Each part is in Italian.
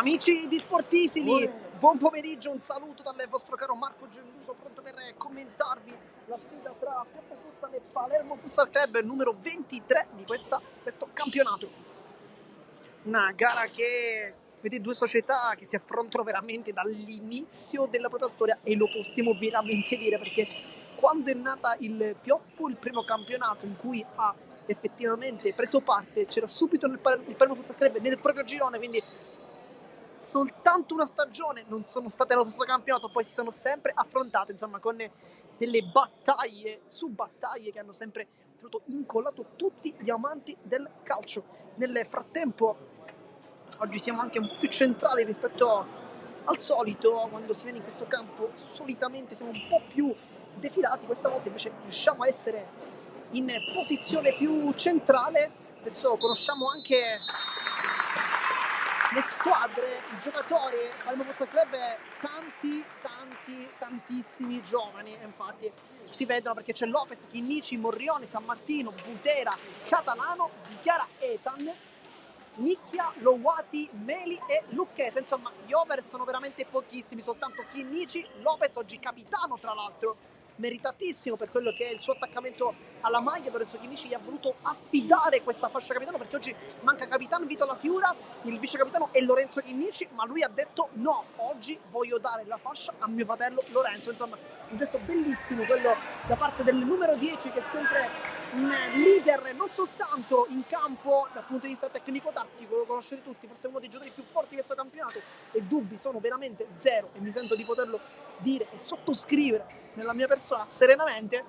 Amici di Sportisili, buon pomeriggio, un saluto dal vostro caro Marco Gelluso, pronto per commentarvi la sfida tra Pioppo Futsal e Palermo Futsal Club, numero 23 di questo campionato. Una gara che vede due società che si affrontano veramente dall'inizio della propria storia, e lo possiamo veramente dire, perché quando è nata il Pioppo, il primo campionato in cui ha effettivamente preso parte, c'era subito il Palermo Futsal Club nel proprio girone, quindi soltanto una stagione, non sono state nello stesso campionato, poi si sono sempre affrontate, insomma, con delle battaglie su battaglie che hanno sempre tenuto incollato tutti gli amanti del calcio. Nel frattempo, oggi siamo anche un po' più centrali rispetto al solito, quando si viene in questo campo solitamente siamo un po' più defilati, questa volta invece riusciamo a essere in posizione più centrale. Adesso conosciamo anche le squadre, i giocatori. Palermo Futsal Club, tantissimi giovani, infatti si vedono perché c'è Lopez, Chinnici, Morrione, San Martino, Butera, Catalano, Dichiara, Ethan, Nicchia, Lowati, Meli e Lucchese. Insomma, gli over sono veramente pochissimi, soltanto Chinnici, Lopez, oggi capitano tra l'altro, meritatissimo per quello che è il suo attaccamento alla maglia. Lorenzo Chinnici gli ha voluto affidare questa fascia capitano, perché oggi manca capitano Vito La Fiura, il vice capitano è Lorenzo Chinnici, ma lui ha detto no, oggi voglio dare la fascia a mio fratello Lorenzo. Insomma, un gesto bellissimo quello da parte del numero 10, che è sempre un leader non soltanto in campo dal punto di vista tecnico-tattico, lo conoscete tutti, forse uno dei giocatori più forti di questo campionato, e dubbi sono veramente zero, e mi sento di poterlo dire e sottoscrivere nella mia persona serenamente,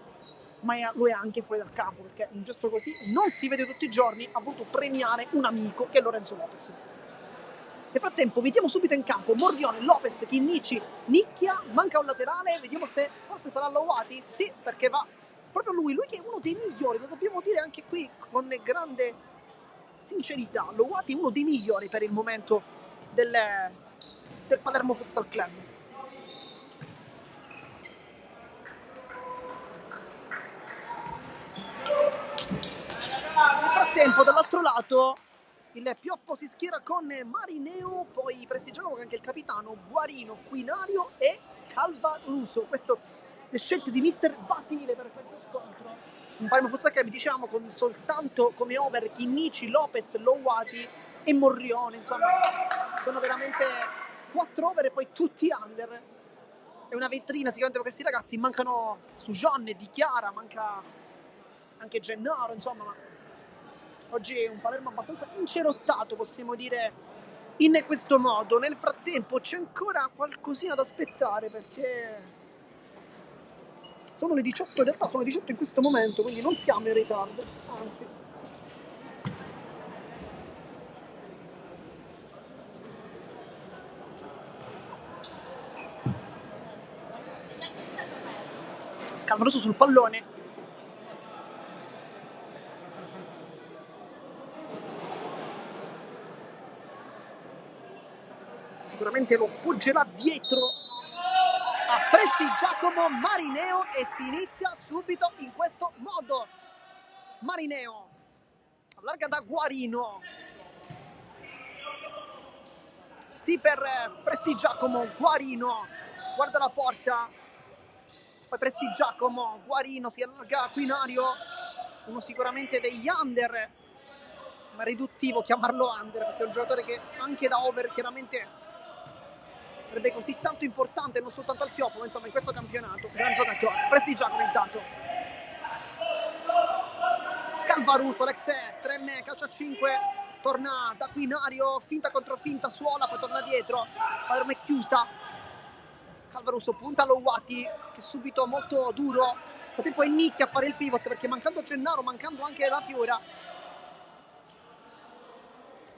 ma lo è anche fuori dal campo, perché un gesto così non si vede tutti i giorni. Ha voluto premiare un amico che è Lorenzo Lopez. Nel frattempo vediamo subito in campo Morrione, Lopez, Chinnici, Nicchia, manca un laterale, vediamo se forse sarà Lowati. Sì, perché va proprio lui che è uno dei migliori, lo dobbiamo dire anche qui con grande sincerità. Lowati è uno dei migliori per il momento del Palermo Futsal Club. Nel frattempo, dall'altro lato, il Pioppo si schiera con Marineo, poi Prestigiano, che anche il capitano, Guarino, Quinario e Calvaruso. Questo le scelte di mister Basile per questo scontro. Un Palermo Futsal Club, diciamo, con soltanto come over Chinnici, Lopez, Lowati e Morrione. Insomma, sono veramente 4 over e poi tutti under. È una vetrina sicuramente per questi ragazzi. Mancano Sujonne, Dichiara, manca anche Gennaro, insomma, ma oggi è un Palermo abbastanza incerottato, possiamo dire, in questo modo. Nel frattempo c'è ancora qualcosina da aspettare, perché sono le 18, in realtà sono le 18 in questo momento, quindi non siamo in ritardo, anzi. Calvaroso sul pallone. Sicuramente lo poggerà dietro a Prestigiacomo Marineo, e si inizia subito in questo modo. Marineo allarga da Guarino, sì per Prestigiacomo, Guarino guarda la porta, poi Prestigiacomo, Guarino si allarga a Quinario, uno sicuramente degli under, ma riduttivo chiamarlo under, perché è un giocatore che anche da over chiaramente sarebbe così tanto importante, non soltanto al Pioppo, ma insomma in questo campionato. Gran giocatore. Prestigiacomo intanto. Calvaruso, l'ex 3enne, calcio a 5, torna da Quinario, finta contro finta, suola, poi torna dietro. Palermo è chiusa. Calvaruso punta Lowati, che subito molto duro. Nel tempo è Nicchia a fare il pivot, perché mancando Gennaro, mancando anche La Fiora,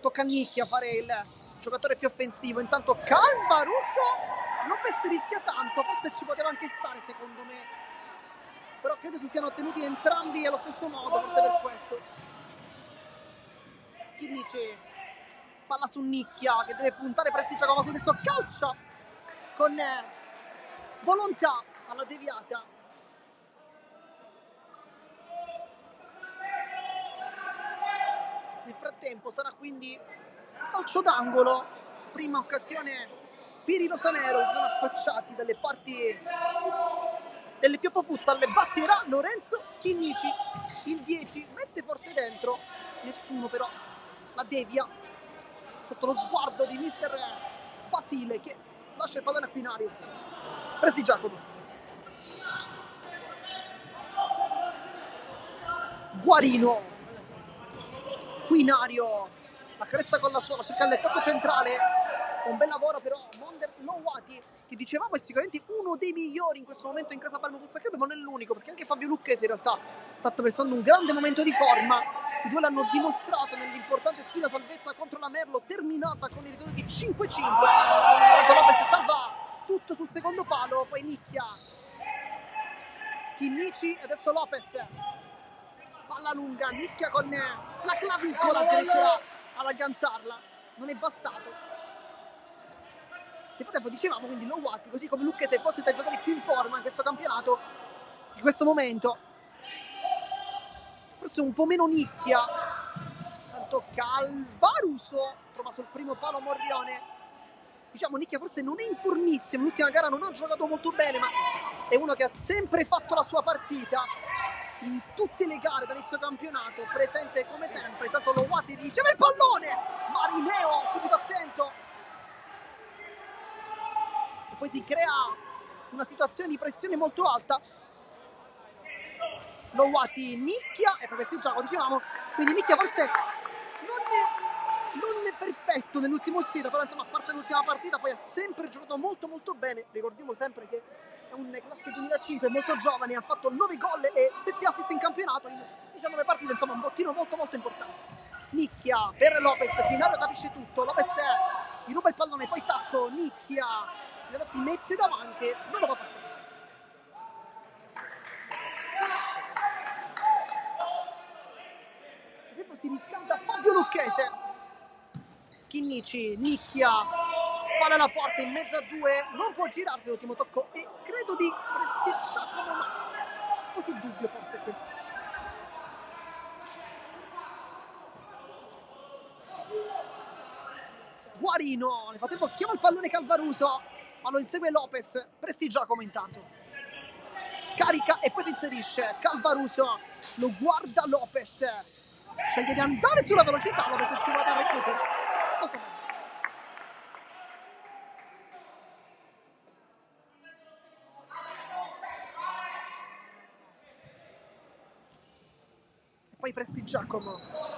tocca a Nicchia a fare il giocatore più offensivo. Intanto Calvaruso, Lopez rischia tanto, forse ci poteva anche stare secondo me, però credo si siano tenuti entrambi allo stesso modo, forse per questo. Chinnici, palla su Nicchia che deve puntare Prestigiacomo su adesso, calcia con volontà alla deviata. Nel frattempo sarà quindi calcio d'angolo prima occasione Piri Rosanero si sono affacciati dalle parti delle Piopo Futsal, batterà Lorenzo Chinnici, il 10 mette forte dentro, nessuno però la devia sotto lo sguardo di mister Basile che lascia il pallone a Quinario. Presti Giacomo, Guarino, Quinario, la carezza con la suola, cerca il tocco centrale, un bel lavoro però Monder Lowati, che dicevamo è sicuramente uno dei migliori in questo momento in casa Palermo Futsal Club, ma non è l'unico, perché anche Fabio Lucchesi in realtà sta attraversando un grande momento di forma. I due l'hanno dimostrato nell'importante sfida salvezza contro la Merlo, terminata con il risultato di 5-5. Tanto Lopez salva tutto sul secondo palo, poi nicchia Chinnici e adesso Lopez, palla lunga, nicchia con la clavicola addirittura ad agganciarla, non è bastato. Nel frattempo dicevamo quindi Lowati, così come Lucchese, forse tra i giocatori più in forma in questo campionato, in questo momento. Forse un po' meno nicchia, tanto Calvaruso trova sul primo palo Morrione. Diciamo nicchia forse non è in formissima, l'ultima gara non ha giocato molto bene, ma è uno che ha sempre fatto la sua partita in tutte le gare da inizio campionato, presente come sempre. Intanto Lowati riceve il pallone, Marineo subito attento, e poi si crea una situazione di pressione molto alta. Lowati nicchia e poi questi gioco, dicevamo, quindi nicchia forse non è perfetto nell'ultima uscita, però insomma a parte l'ultima partita poi ha sempre giocato molto molto bene. Ricordiamo sempre che è un classe 2005, molto giovane, ha fatto 9 gol e 7 assist in campionato in 19 partite, insomma un bottino molto molto importante. Nicchia per Lopez, Quinario capisce tutto, Lopez gli ruba il pallone, poi tacco, nicchia, però si mette davanti, non lo fa passare. E tempo si riscalda Fabio Lucchese, Chinnici, nicchia, spalla alla porta in mezzo a due, non può girarsi l'ultimo tocco e credo di prestiggiarlo, ma un po' di dubbio forse qui. Guarino, nel frattempo chiama il pallone Calvaruso, ma lo insegue Lopez, Prestigiacomo intanto. Scarica e poi si inserisce, Calvaruso, lo guarda Lopez, sceglie di andare sulla velocità, Lopez è scivolato al recupero. Molto bene. E poi Prestigiacomo.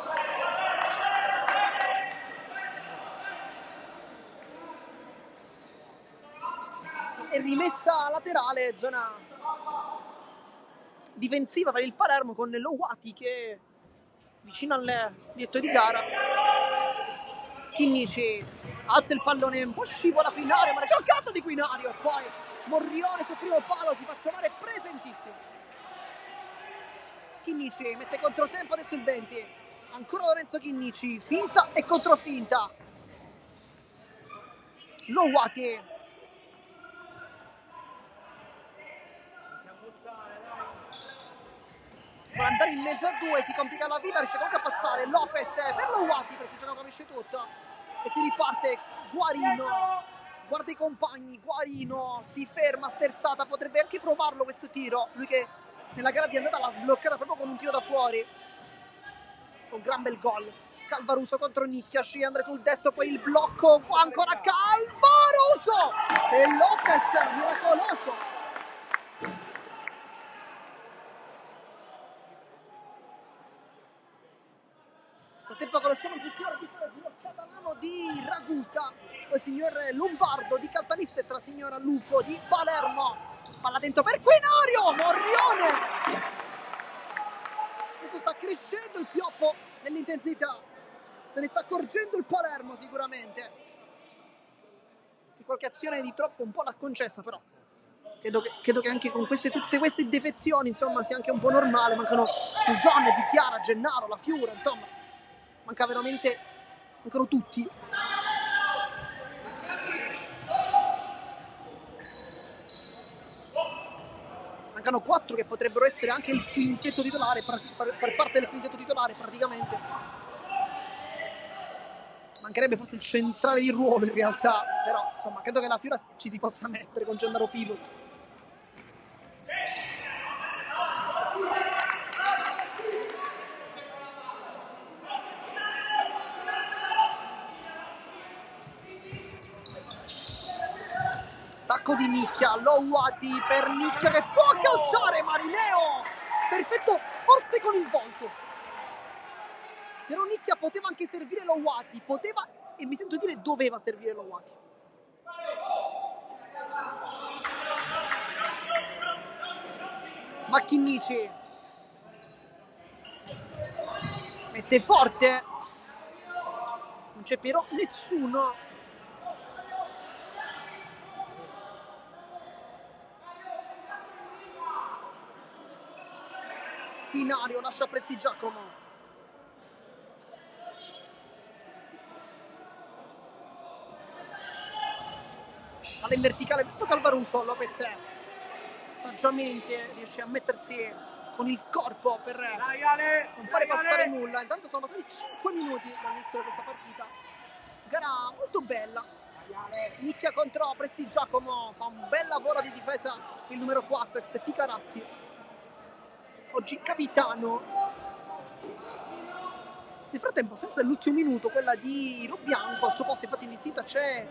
E rimessa laterale, zona difensiva per il Palermo con Lowati che vicino al dietto di gara. Chinnici alza il pallone, un po' scivola Quinario, ma c'è il canto di Quinario, poi Morrione sul primo palo si fa trovare presentissimo. Chinnici mette controtempo adesso il 20, ancora Lorenzo Chinnici, finta e controfinta. Lowati vuole andare in mezzo a due, si complica la vita, riesce comunque a passare Lopez per Lowati perché gioca capisce tutto e si riparte. Guarino guarda i compagni, Guarino si ferma sterzata, potrebbe anche provarlo questo tiro, lui che nella gara di andata l'ha sbloccata proprio con un tiro da fuori, un gran bel gol. Calvaruso contro Nicchia, scende sul destro, poi il blocco, qua ancora Calvaruso e Lopez miracoloso. Nel tempo conosciamo il direttore arbitrale, il signor Catalano di Ragusa, il signor Lombardo di Caltanissetta, la signora Lupo di Palermo. Palla dentro per Quinario, Morrione! Adesso sta crescendo il pioppo nell'intensità, se ne sta accorgendo il Palermo sicuramente. Di qualche azione di troppo un po' l'ha concessa, però credo che anche con tutte queste defezioni, insomma, sia anche un po' normale. Mancano Sujon, Di Chiara, Gennaro, La Fiura, insomma. Manca veramente, mancano tutti. Mancano 4 che potrebbero essere anche il quintetto titolare, far parte del quintetto titolare praticamente. Mancherebbe forse il centrale di ruolo in realtà, però insomma credo che la Fiora ci si possa mettere con Gennaro Pivot. Attacco di Nicchia, Louati per Nicchia che può calciare Marineo! Perfetto, forse con il volto. Però Nicchia poteva anche servire Louati, poteva e mi sento dire doveva servire Louati. Macchinici mette forte, non c'è però nessuno. Quinario lascia Prestigiacomo. Palla in verticale verso Calvaruso. Lopez saggiamente riesce a mettersi con il corpo per non fare passare nulla. Intanto sono passati 5 minuti dall'inizio di questa partita. Gara molto bella. Nicchia contro Prestigiacomo, fa un bel lavoro di difesa il numero 4, ex Picarazzi, oggi capitano. Nel frattempo, senza l'ultimo minuto, quella di Lo Bianco, al suo posto infatti in distinta c'è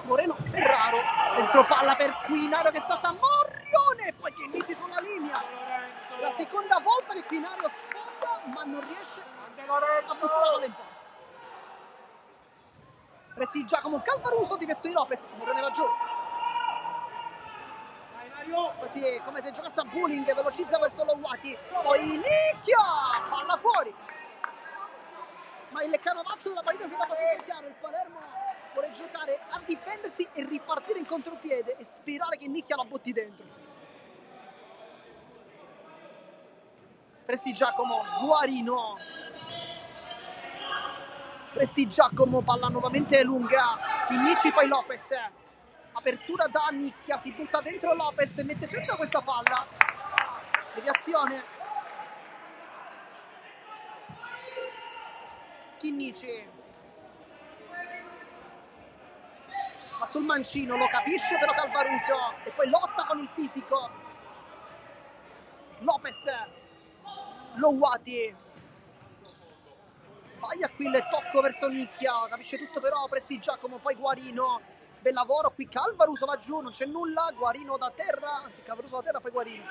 Moreno Ferraro, dentro palla per Quinario che salta Morrione e poi Chinnici sulla linea. La seconda volta che Quinario sfonda ma non riesce a buttare la palla in porta. Prestigiacomo, Calvaruso di Vezzo di Lopez, Morrione va giù. Così come se giocasse a bowling, velocizza verso Louati, poi Nicchia, palla fuori. Ma il canovaccio della partita sembra abbastanza chiaro, il Palermo vuole giocare a difendersi e ripartire in contropiede e sperare che Nicchia la botti dentro. Prestigiacomo, Guarino. Prestigiacomo, palla nuovamente lunga, Chinnici poi Lopez. Apertura da Nicchia, si butta dentro Lopez e mette cerca questa palla. Deviazione. Chinnici. Ma sul mancino, lo capisce però Calvaruso. E poi lotta con il fisico. Lopez. Louati. Sbaglia qui il tocco verso Nicchia. Capisce tutto però Prestigiacomo, poi Guarino. Bel lavoro qui, Calvaruso va giù, non c'è nulla, Guarino da terra, anzi Calvaruso da terra, poi Guarino.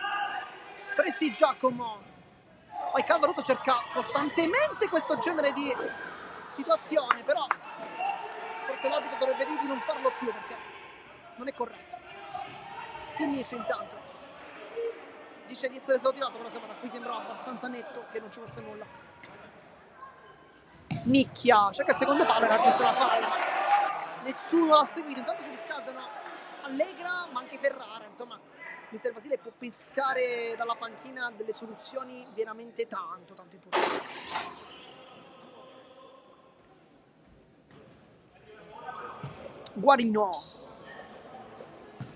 Prestigiacomo, poi Calvaruso cerca costantemente questo genere di situazione, però forse l'arbitro dovrebbe dire di non farlo più perché non è corretto. Chinnici intanto dice di essere esautorato, però da qui sembrava abbastanza netto che non ci fosse nulla. Nicchia, cerca il secondo palo e raggiunge la palla. Nessuno l'ha seguito, intanto si riscaldano Allegra ma anche Ferrara, insomma mister Basile può pescare dalla panchina delle soluzioni veramente tanto importanti. Guarino,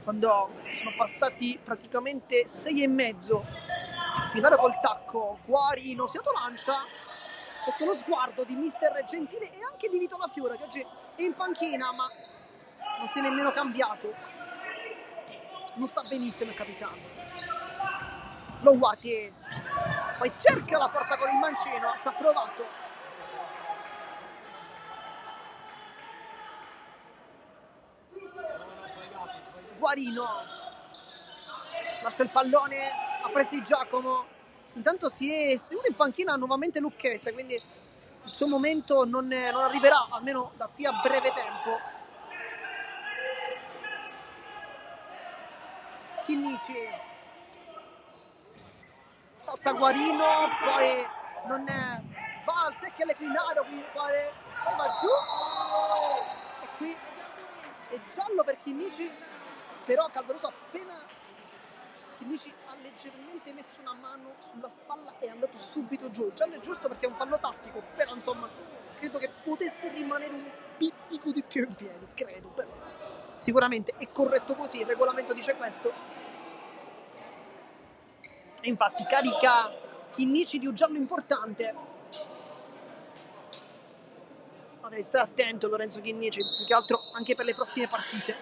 quando sono passati praticamente 6 e mezzo, Milano col tacco, Guarino si autolancia sotto lo sguardo di mister Gentile e anche di Vito La Fiora che oggi è in panchina ma non si è nemmeno cambiato, non sta benissimo il capitano. Louati poi cerca la porta con il mancino, ci ha provato. Guarino lascia il pallone a Prestigiacomo, intanto si è seduto in panchina nuovamente Lucchese, quindi il suo momento non arriverà almeno da qui a breve tempo. Chinnici salta Guarino, poi non va al tecchio all'Equinario, poi va giù e qui è giallo per Chinnici, però Calvaruso appena Chinnici ha leggermente messo una mano sulla spalla e è andato subito giù. Giallo è giusto perché è un fallo tattico, però insomma credo che potesse rimanere un pizzico di più in piedi, credo, però sicuramente è corretto così, il regolamento dice questo. E infatti carica Chinnici di un giallo importante. Ma devi stare attento Lorenzo Chinnici, più che altro anche per le prossime partite.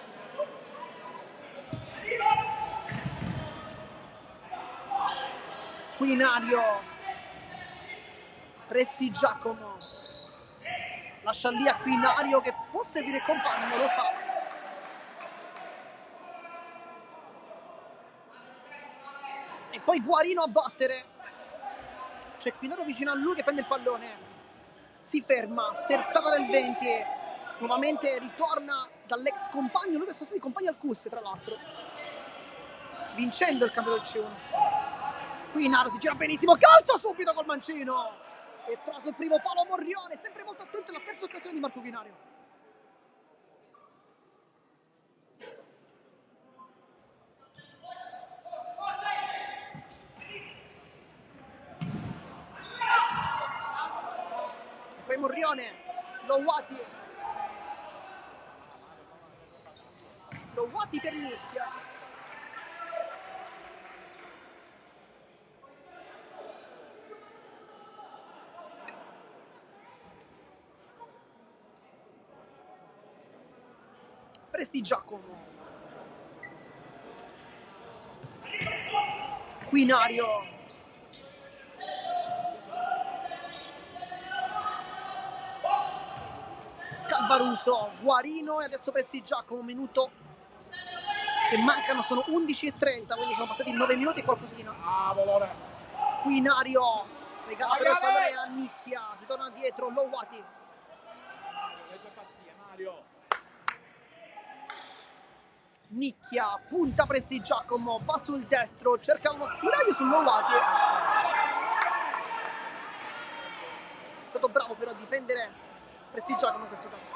Quinario, Prestigiacomo, lascia lì a Quinario che può servire il compagno, lo fa. E poi Guarino a battere. C'è Quinario vicino a lui che prende il pallone. Si ferma, sterzata del 20. Nuovamente ritorna dall'ex compagno, lui che sono stati compagni al CUS tra l'altro. Vincendo il cambio del C1. Quinario si gira benissimo, calcia subito col mancino. E trova sul primo palo Morrione, sempre molto attento alla terza occasione di Marco Quinario. Poi Morrione, Lowati per Nicchia. Prestigiacomo. Quinario. Calvaruso, Guarino e adesso Prestigiacomo, un minuto che mancano, sono 11:30, quindi sono passati 9 minuti e qualcosina. Quinario regala per il pallone a Nicchia, si torna dietro, Lowati. Nicchia, punta Prestigiacomo, va sul destro, cerca uno spiraglio su Lowati. È stato bravo però a difendere Prestigiacomo in questo caso.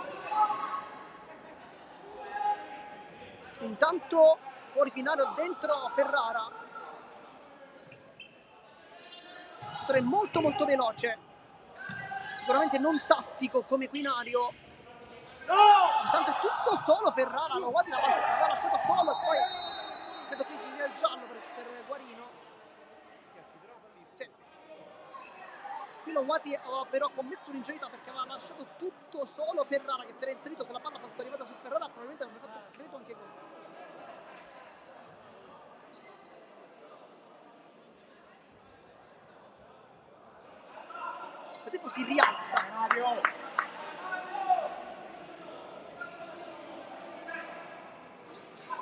Intanto fuori Quinario, dentro Ferrara. È molto molto veloce, sicuramente non tattico come Quinario. Intanto è tutto solo Ferrara, Lowati l'aveva lasciato solo e poi credo qui si dia il giallo per Guarino. Sì. Qui Lowati aveva però commesso un'ingenuità perché aveva lasciato tutto solo Ferrara che si era inserito. Se la palla fosse arrivata su Ferrara probabilmente avrebbe fatto, credo, anche gol. Nel tempo si rialza.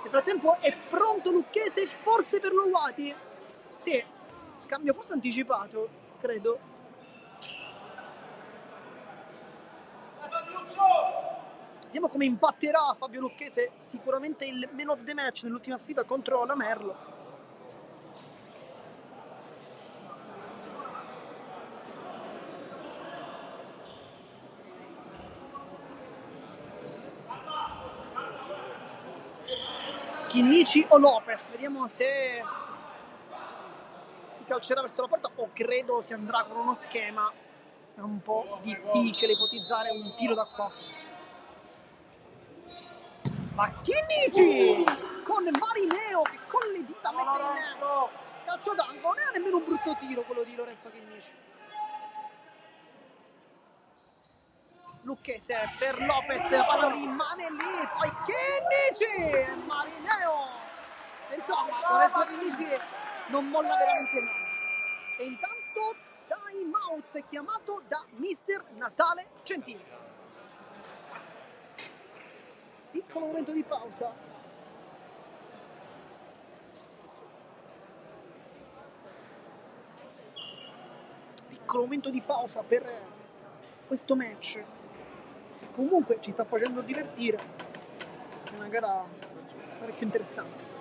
Nel frattempo è pronto Lucchese, forse per Lowati. Sì, cambio forse anticipato, credo. Vediamo come impatterà Fabio Lucchese, sicuramente il man of the match nell'ultima sfida contro la Merlo. Chinnici o Lopez, vediamo se si calcerà verso la porta o credo si andrà con uno schema. È un po' difficile ipotizzare un tiro da qua. Ma Chinnici con Marineo che con le dita mette in calcio d'angolo, non è nemmeno un brutto tiro quello di Lorenzo Chinnici. Lucchese per Lopez, la palla rimane lì, poi Chinnici, Marineo. Insomma, Lorenzo Chinnici non molla veramente mai. E intanto time out chiamato da mister Natale Gentili. Piccolo momento di pausa. Piccolo momento di pausa per questo match. Comunque ci sta facendo divertire. È una gara parecchio interessante.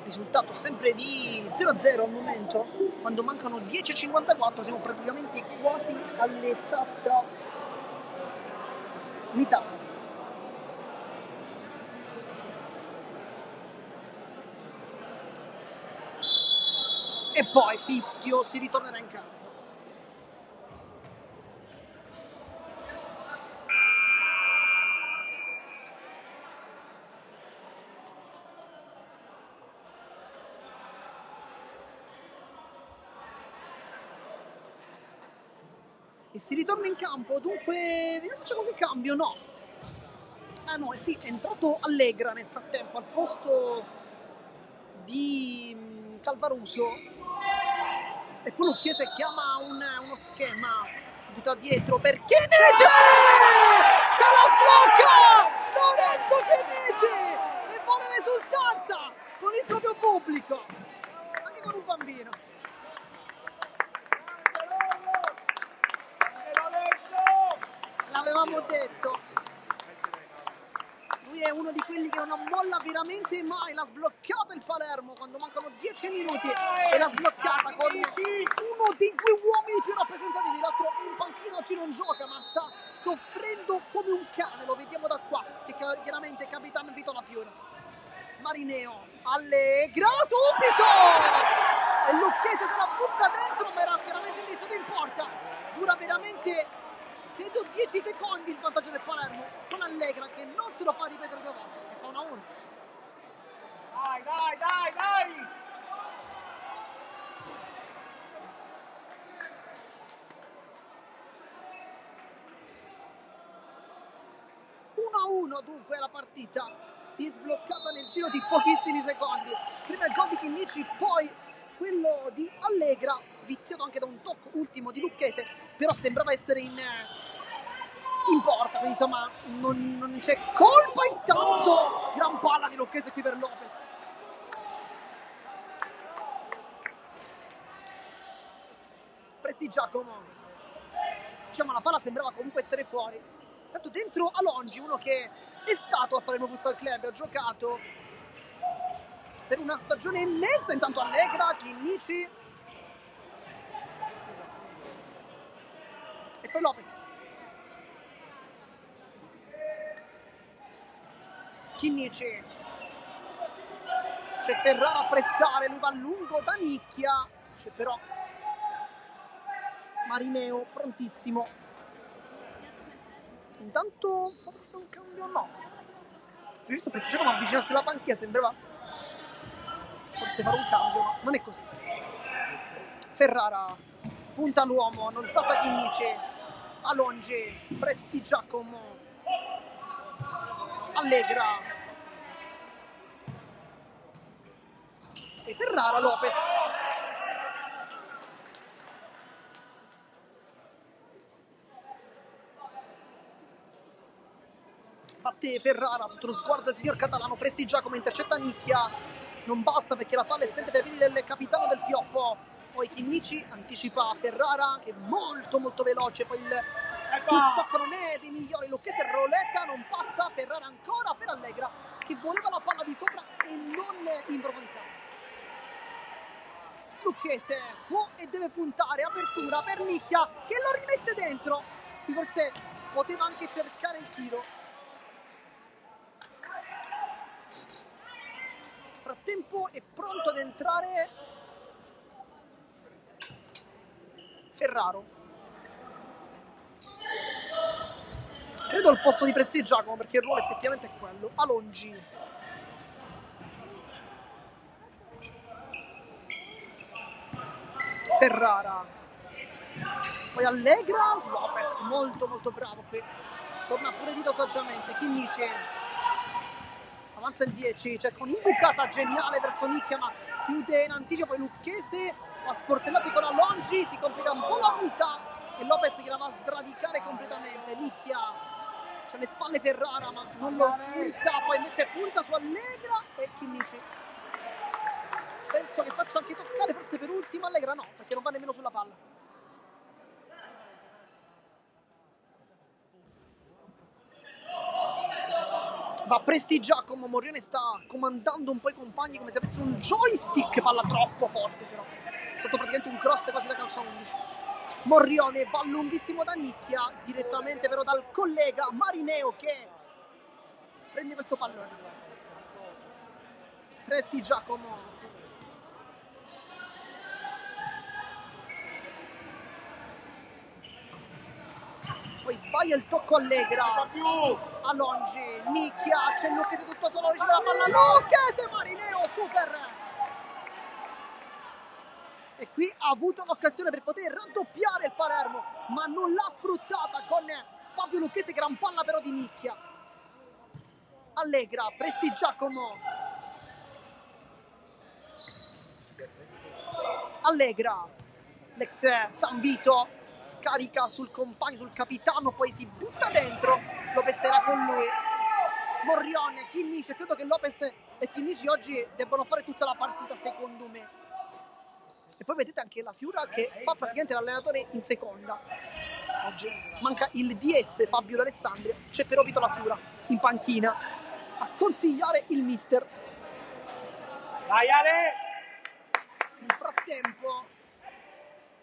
Risultato sempre di 0-0 al momento, quando mancano 10:54, siamo praticamente quasi all'esatta metà. E poi fischio, si ritornerà in campo. e si ritorna in campo. Dunque, vediamo se c'è qualche cambio. No. Ah no, sì, è entrato Allegra nel frattempo al posto di Calvaruso. E poi Lucchese chiama uno schema dita dietro per Chinnici, che la sblocca Lorenzo Chinnici e vuole l'esultanza con il proprio pubblico, anche con un bambino. L'avevamo detto, lui è uno di quelli che non ammolla veramente mai. L'ha sbloccato il Palermo quando mancano 10 minuti e l'ha sbloccata con uno dei due uomini più rappresentativi. L'altro in panchina oggi non gioca, ma sta soffrendo come un cane, lo vediamo da qua, che chiaramente è capitano Vito Lafiore. Marineo, Allegra, subito! E Lucchese se la butta dentro, ma era veramente iniziato in porta. Dura veramente, credo, 10 secondi il vantaggio del Palermo, con Allegra che non se lo fa ripetere 2 volte e fa 1-1. Dai! 1-1 dunque la partita si è sbloccata nel giro di pochissimi secondi. Prima il gol di Chinnici, poi quello di Allegra, viziato anche da un tocco ultimo di Lucchese, però sembrava essere in porta, quindi insomma non c'è colpa. Intanto gran palla di Lucchese qui per Lopez. Prestigiacomo, diciamo, la palla sembrava comunque essere fuori. Tanto dentro Alongi, uno che è stato a Palermo Futsal Club, ha giocato per una stagione e mezza. Intanto Allegra, Chinnici e poi Lopez. Chinnici, c'è Ferrara a pressare, lui va lungo da nicchia, c'è però Marineo prontissimo. Intanto forse un cambio no. Ho visto Prestigiacomo avvicinarsi alla panchina, sembrava forse fare un cambio, ma non è così. Ferrara punta l'uomo, non salta Chinnici, Alongi, Prestigiacomo, Allegra e Ferrara, Lopez. Batte Ferrara sotto lo sguardo del signor Catalano. Prestigiacomo intercetta nicchia, non basta perché la palla è sempre dai piedi del capitano del Pioppo. Poi Chinnici anticipa Ferrara che è molto veloce, poi il tocco non è dei migliori. Lucchese roletta, non passa. Ferrara ancora per Allegra che voleva la palla di sopra e non in profondità. Lucchese può e deve puntare, apertura per Nicchia che lo rimette dentro. Qui forse poteva anche cercare il tiro. Frattempo è pronto ad entrare Ferraro, credo al posto di Prestigiacomo perché il ruolo effettivamente è quello. Alongi, Ferrara, poi Allegra, Lopez molto bravo qui, torna pure Dito saggiamente. Chinnici avanza il 10, cerca un'imbucata geniale verso Nicchia ma chiude in anticipo. Poi Lucchese fa sportellate con Alongi, si complica un po' la vita e Lopez che la va a sradicare completamente. Nicchia c'ha le spalle Ferrara ma non lo punta, poi invece punta su Allegra e Chinnici penso che faccia anche toccare forse per ultima Allegra, no perché non va nemmeno sulla palla. Va Prestigiacomo, Morione sta comandando un po' i compagni come se avesse un joystick, palla troppo forte però, sotto praticamente un cross quasi da calcio 11. Morrione va lunghissimo da Nicchia, direttamente però dal collega Marineo che prende questo pallone. Prestigiacomo, poi sbaglia il tocco Allegra, Alongi, Nicchia, c'è Lucchese tutto solo, riceve la palla, Lucchese, Marineo, super! E qui ha avuto l'occasione per poter raddoppiare il Palermo, ma non l'ha sfruttata con Fabio Lucchese, gran palla però di nicchia. Allegra, Prestigiacomo. Allegra, l'ex San Vito, scarica sul compagno, sul capitano, poi si butta dentro. Lopez era con lui. Morrione, Chinnici, credo che Lopez e Chinnici oggi debbano fare tutta la partita, secondo me. E poi vedete anche la Fiura che fa praticamente l'allenatore in seconda. Oggi manca il DS Fabio D'Alessandria, c'è però Vito La Fiura in panchina a consigliare il mister. Vai Ale! Nel frattempo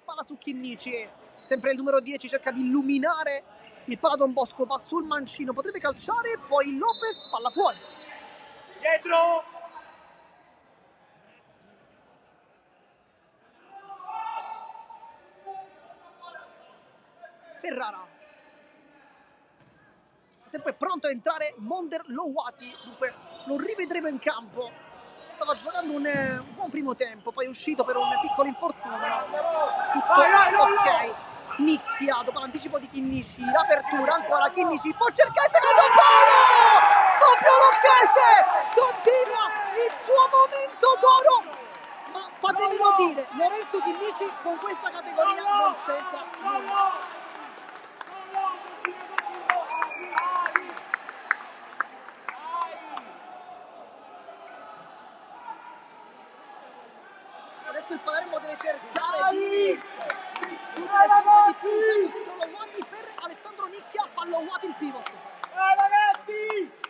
palla su Chinnici, sempre il numero 10 cerca di illuminare il palla Don Bosco, va sul mancino, potrebbe calciare, poi Lopez, palla fuori. Dietro! Ferrara. Il tempo è pronto a entrare Monder Lowati, dunque lo rivedremo in campo. Stava giocando un buon primo tempo, poi è uscito per un piccolo infortunio. Tutto ok. Nicchia, dopo l'anticipo di Chinnici, l'apertura, ancora Chinnici, può cercare il secondo palo! Fabio Lucchese continua il suo momento d'oro! Ma fatemelo dire, Lorenzo Chinnici con questa categoria non c'entra nulla. Adesso il Palermo deve cercare di chiudere sempre di più il tempo dentro Lowati per Alessandro Nicchia, fa Lowati il pivot. Ragazzi!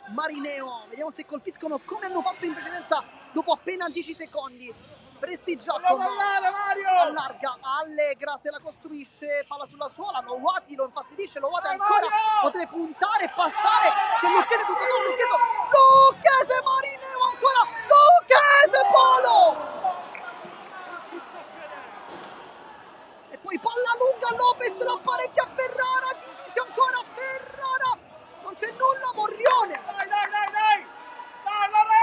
Marineo, vediamo se colpiscono come hanno fatto in precedenza dopo appena 10 secondi. Prestigiacomo allarga, Allegra se la costruisce, palla sulla suola, Lowati lo infastidisce, Lowati ancora potrebbe puntare e passare, c'è Lucchese tutto solo, Lucchese Marineo ancora, Lucchese Polo! E poi palla lunga, Lopez lo apparecchia a Ferrara, chi dice ancora Ferrara? Non c'è nulla, Morrione! Dai!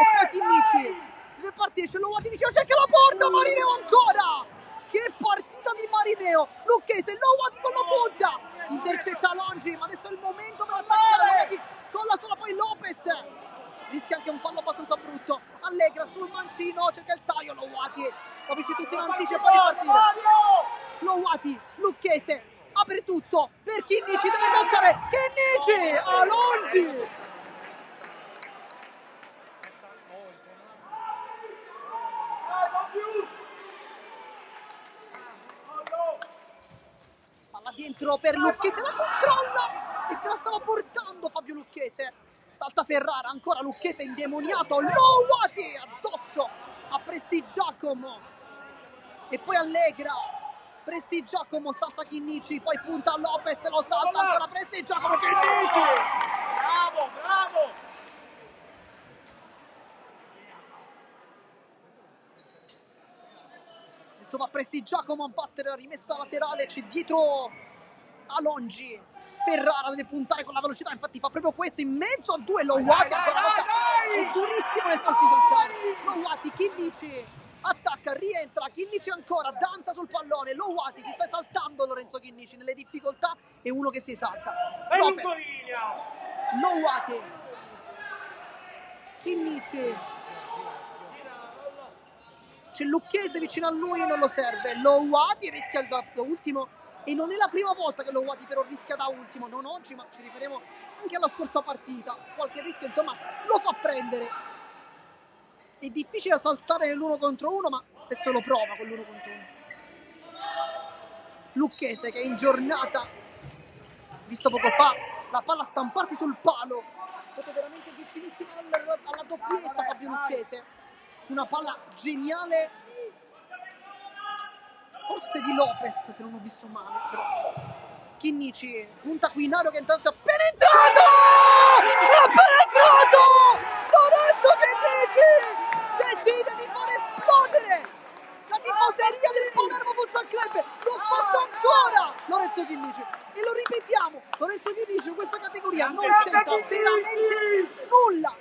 E poi Chinnici deve partire, c'è Lowati vicino, c'è che la porta, Marineo ancora! Che partita di Marineo! Lucchese, Lowati con la punta! Intercetta Longi, ma adesso è il momento per attaccare Lowati con la sola, poi Lopez! Rischia anche un fallo abbastanza brutto. Allegra sul mancino, cerca il taglio, Lowati! Capisci tutti in anticipo di partire. Lowati, Lucchese, apre tutto per Chinnici, deve calciare Chinnici! A Longi! Palla dentro per Lucchese, la controlla e se la stava portando Fabio Lucchese. Salta Ferrara, ancora Lucchese indemoniato, Lowati addosso a Prestigiacomo e poi Allegra. Prestigiacomo salta Chinnici, poi punta Lopez, lo salta ancora Prestigiacomo, Chinnici! Bravo! Adesso va Prestigiacomo a battere la rimessa laterale, c'è dietro Alongi. Ferrara deve puntare con la velocità, infatti fa proprio questo in mezzo a due. Lowati ancora una volta è durissimo nel farsi saltare. Lowati, Chinnici attacca, rientra, Chinnici ancora, danza sul pallone. Lowati si sta esaltando, Lorenzo Chinnici nelle difficoltà è uno che si esalta. Lopez, Lowati, Chinnici, c'è Lucchese vicino a lui, non lo serve. Lowati rischia il doppio ultimo e non è la prima volta che Lowati però rischia da ultimo, non oggi ma ci riferiremo anche alla scorsa partita. Qualche rischio insomma lo fa prendere. È difficile saltare nell'1 contro 1 ma spesso lo prova con l'1 contro 1. Lucchese che è in giornata, visto poco fa la palla stamparsi sul palo, proprio veramente vicinissima alla doppietta Fabio Lucchese, su una palla geniale forse di Lopez se non ho visto male, però Chinnici punta Quinario che intanto è penetrato! È penetrato! Lorenzo Chinnici decide di far esplodere la tifoseria del Palermo Futsal Club, l'ho fatto ancora Lorenzo Chinnici e lo ripetiamo, Lorenzo Chinnici in questa categoria non c'entra veramente nulla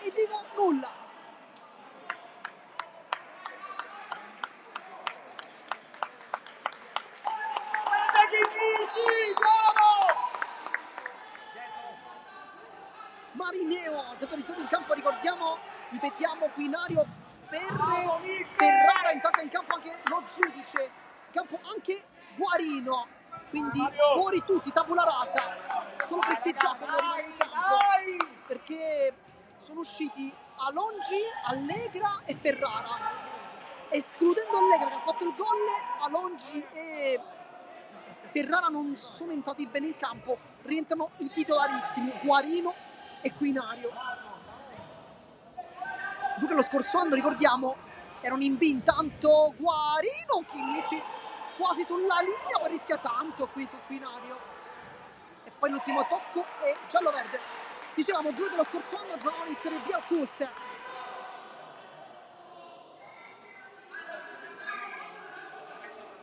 e dico nulla. ripetiamo Quinario per Ferrara, intanto è in campo anche lo giudice, in campo anche Guarino, quindi fuori tutti, tabula rasa, solo Prestigiacomo rimane in campo perché sono usciti Alongi, Allegra e Ferrara. Escludendo Allegra che ha fatto il gol, Alongi e Ferrara non sono entrati bene in campo, rientrano i titolarissimi Guarino e Quinario. Dunque lo scorso anno, ricordiamo, erano in B, intanto Guarino, Chinnici quasi sulla linea, ma rischia tanto qui su Quinario. E poi l'ultimo tocco è giallo-verde. Dicevamo, due dello scorso anno giocavano in Serie B al Cus.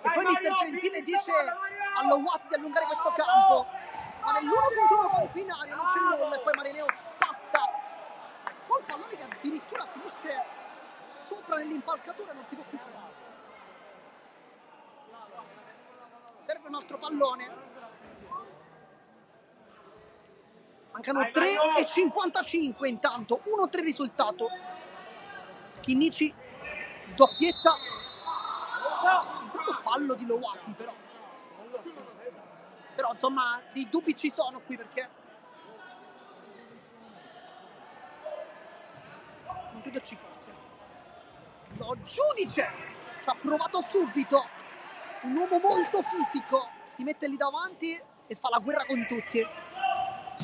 E poi mister Gentile dice allo Watt di allungare questo campo, ma nell'uno contro uno con Quinario non c'è nulla e poi Marineo spazza col pallone che addirittura finisce sopra nell'impalcatura e non si può più fermare. Serve un altro pallone. Mancano 3,55 intanto, 1-3 risultato. Chinnici doppietta. Intanto fallo di Lowati però insomma dei dubbi ci sono qui perché non credo ci fosse. Lo giudice ci ha provato subito, un uomo molto fisico, si mette lì davanti e fa la guerra con tutti.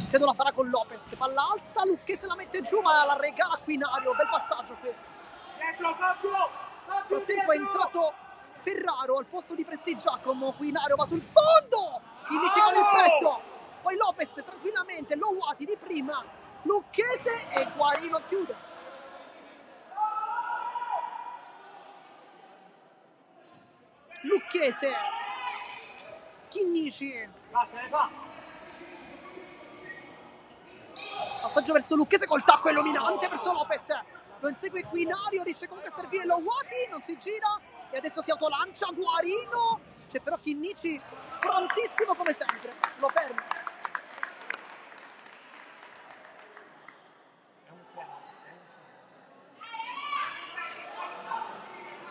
Credo la farà con Lopez, palla alta, Lucchese la mette giù ma la regala Quinario, bel passaggio qui. Nel frattempo è entrato Ferraro al posto di Prestigiacomo, Quinario va sul fondo, Chinnici con il petto, poi Lopez tranquillamente, Lowati di prima, Lucchese e Guarino chiude. Lucchese, Chinnici, passaggio verso Lucchese col tacco illuminante verso Lopez, lo insegue Quinario, riesce comunque a servire Lowati, non si gira e adesso si autolancia Guarino, c'è però Chinnici prontissimo come sempre, lo ferma.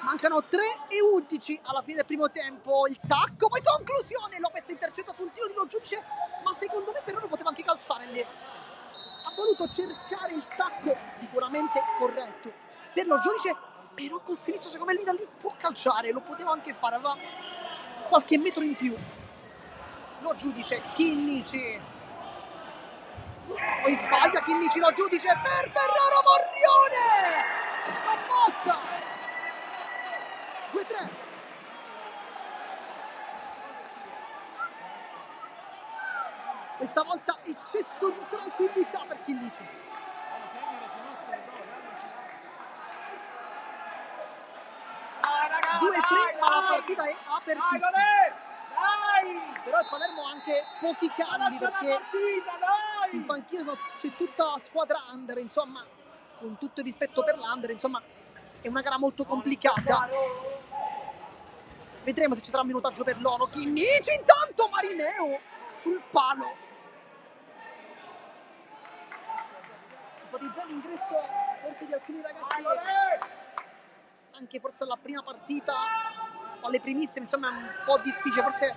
Mancano 3,11 alla fine del primo tempo, il tacco, poi conclusione, Lopez intercetta sul tiro di lo giudice, ma secondo me Ferraro poteva anche calciare lì. Ha voluto cercare il tacco sicuramente corretto per lo giudice, però col sinistro secondo me lui da lì può calciare, lo poteva anche fare, aveva qualche metro in più. Lo giudice, Chinnici, poi sbaglia Chinnici, lo giudice per Ferraro, Morrione, apposta, 2-3. Questa volta eccesso di tranquillità per Chinnici. 2-3, ma la partita è apertissima. Però il Palermo ha anche pochi cambi perché in panchina c'è tutta la squadra under, insomma, con tutto il rispetto per l'under, insomma, è una gara molto complicata. Vedremo se ci sarà un minutaggio per loro. Chinnici intanto, Marineo sul palo. Ipotizza l'ingresso forse di alcuni ragazzi, anche forse alla prima partita o alle primissime, insomma è un po' difficile, forse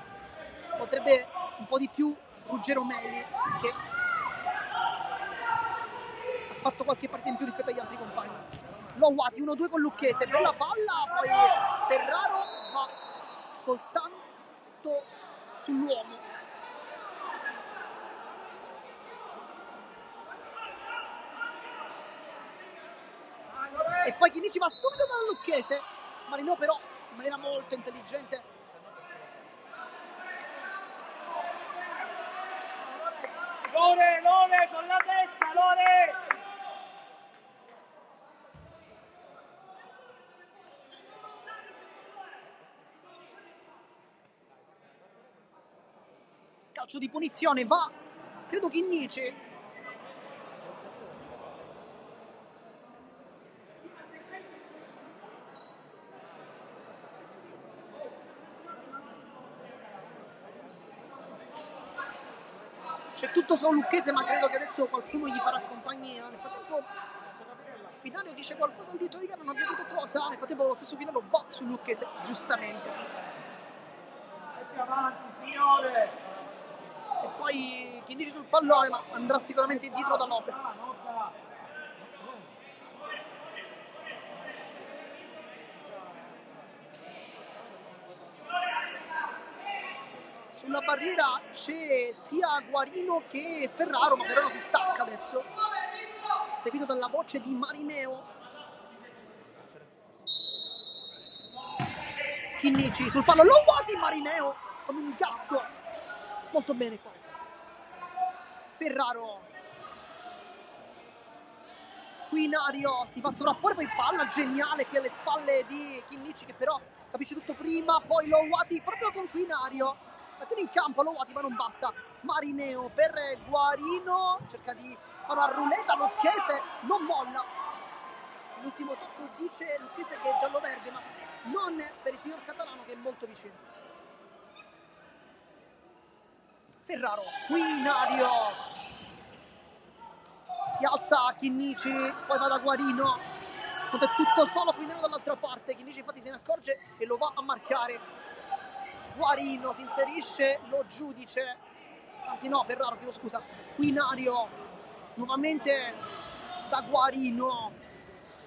potrebbe un po' di più Ruggero Meli, che ha fatto qualche partita in più rispetto agli altri compagni. Lowati 1-2 con Lucchese, bella palla, poi Ferraro va soltanto sull'uomo. E poi Chinnici va subito dalla Lucchese, Marineo però in maniera molto intelligente Lore, con la testa, Lore! calcio di punizione, va, credo Chinnici. C'è tutto solo Lucchese, ma credo che adesso qualcuno gli farà compagnia. Nel frattempo Quinario dice qualcosa al dito di gara, non ha detto cosa. Nel frattempo lo stesso Quinario va su Lucchese, giustamente. Esca avanti, signore. E poi Chinnici sul pallone, ma andrà sicuramente dietro da Lopez. Sulla barriera c'è sia Guarino che Ferraro, ma Ferraro si stacca adesso, seguito dalla voce di Marineo. Chinnici sul pallone, Lowati, Marineo come un gatto, molto bene qua. Ferraro, Quinario si fa sovrapporre, poi palla geniale qui alle spalle di Chinnici, che però capisce tutto prima, poi Lowati proprio con Quinario, mettere in campo Lowati, ma non basta. Marineo per Guarino, cerca di fare una ruleta, Lucchese non molla. L'ultimo tocco dice Lucchese che è giallo-verde, ma non per il signor Catalano, che è molto vicino. Ferraro, Quinario, si alza Chinnici, poi va da Guarino, è tutto solo Quinario dall'altra parte. Chinnici infatti se ne accorge e lo va a marcare. Guarino si inserisce, lo giudice, anzi no, Ferraro, chiedo scusa, Quinario nuovamente da Guarino,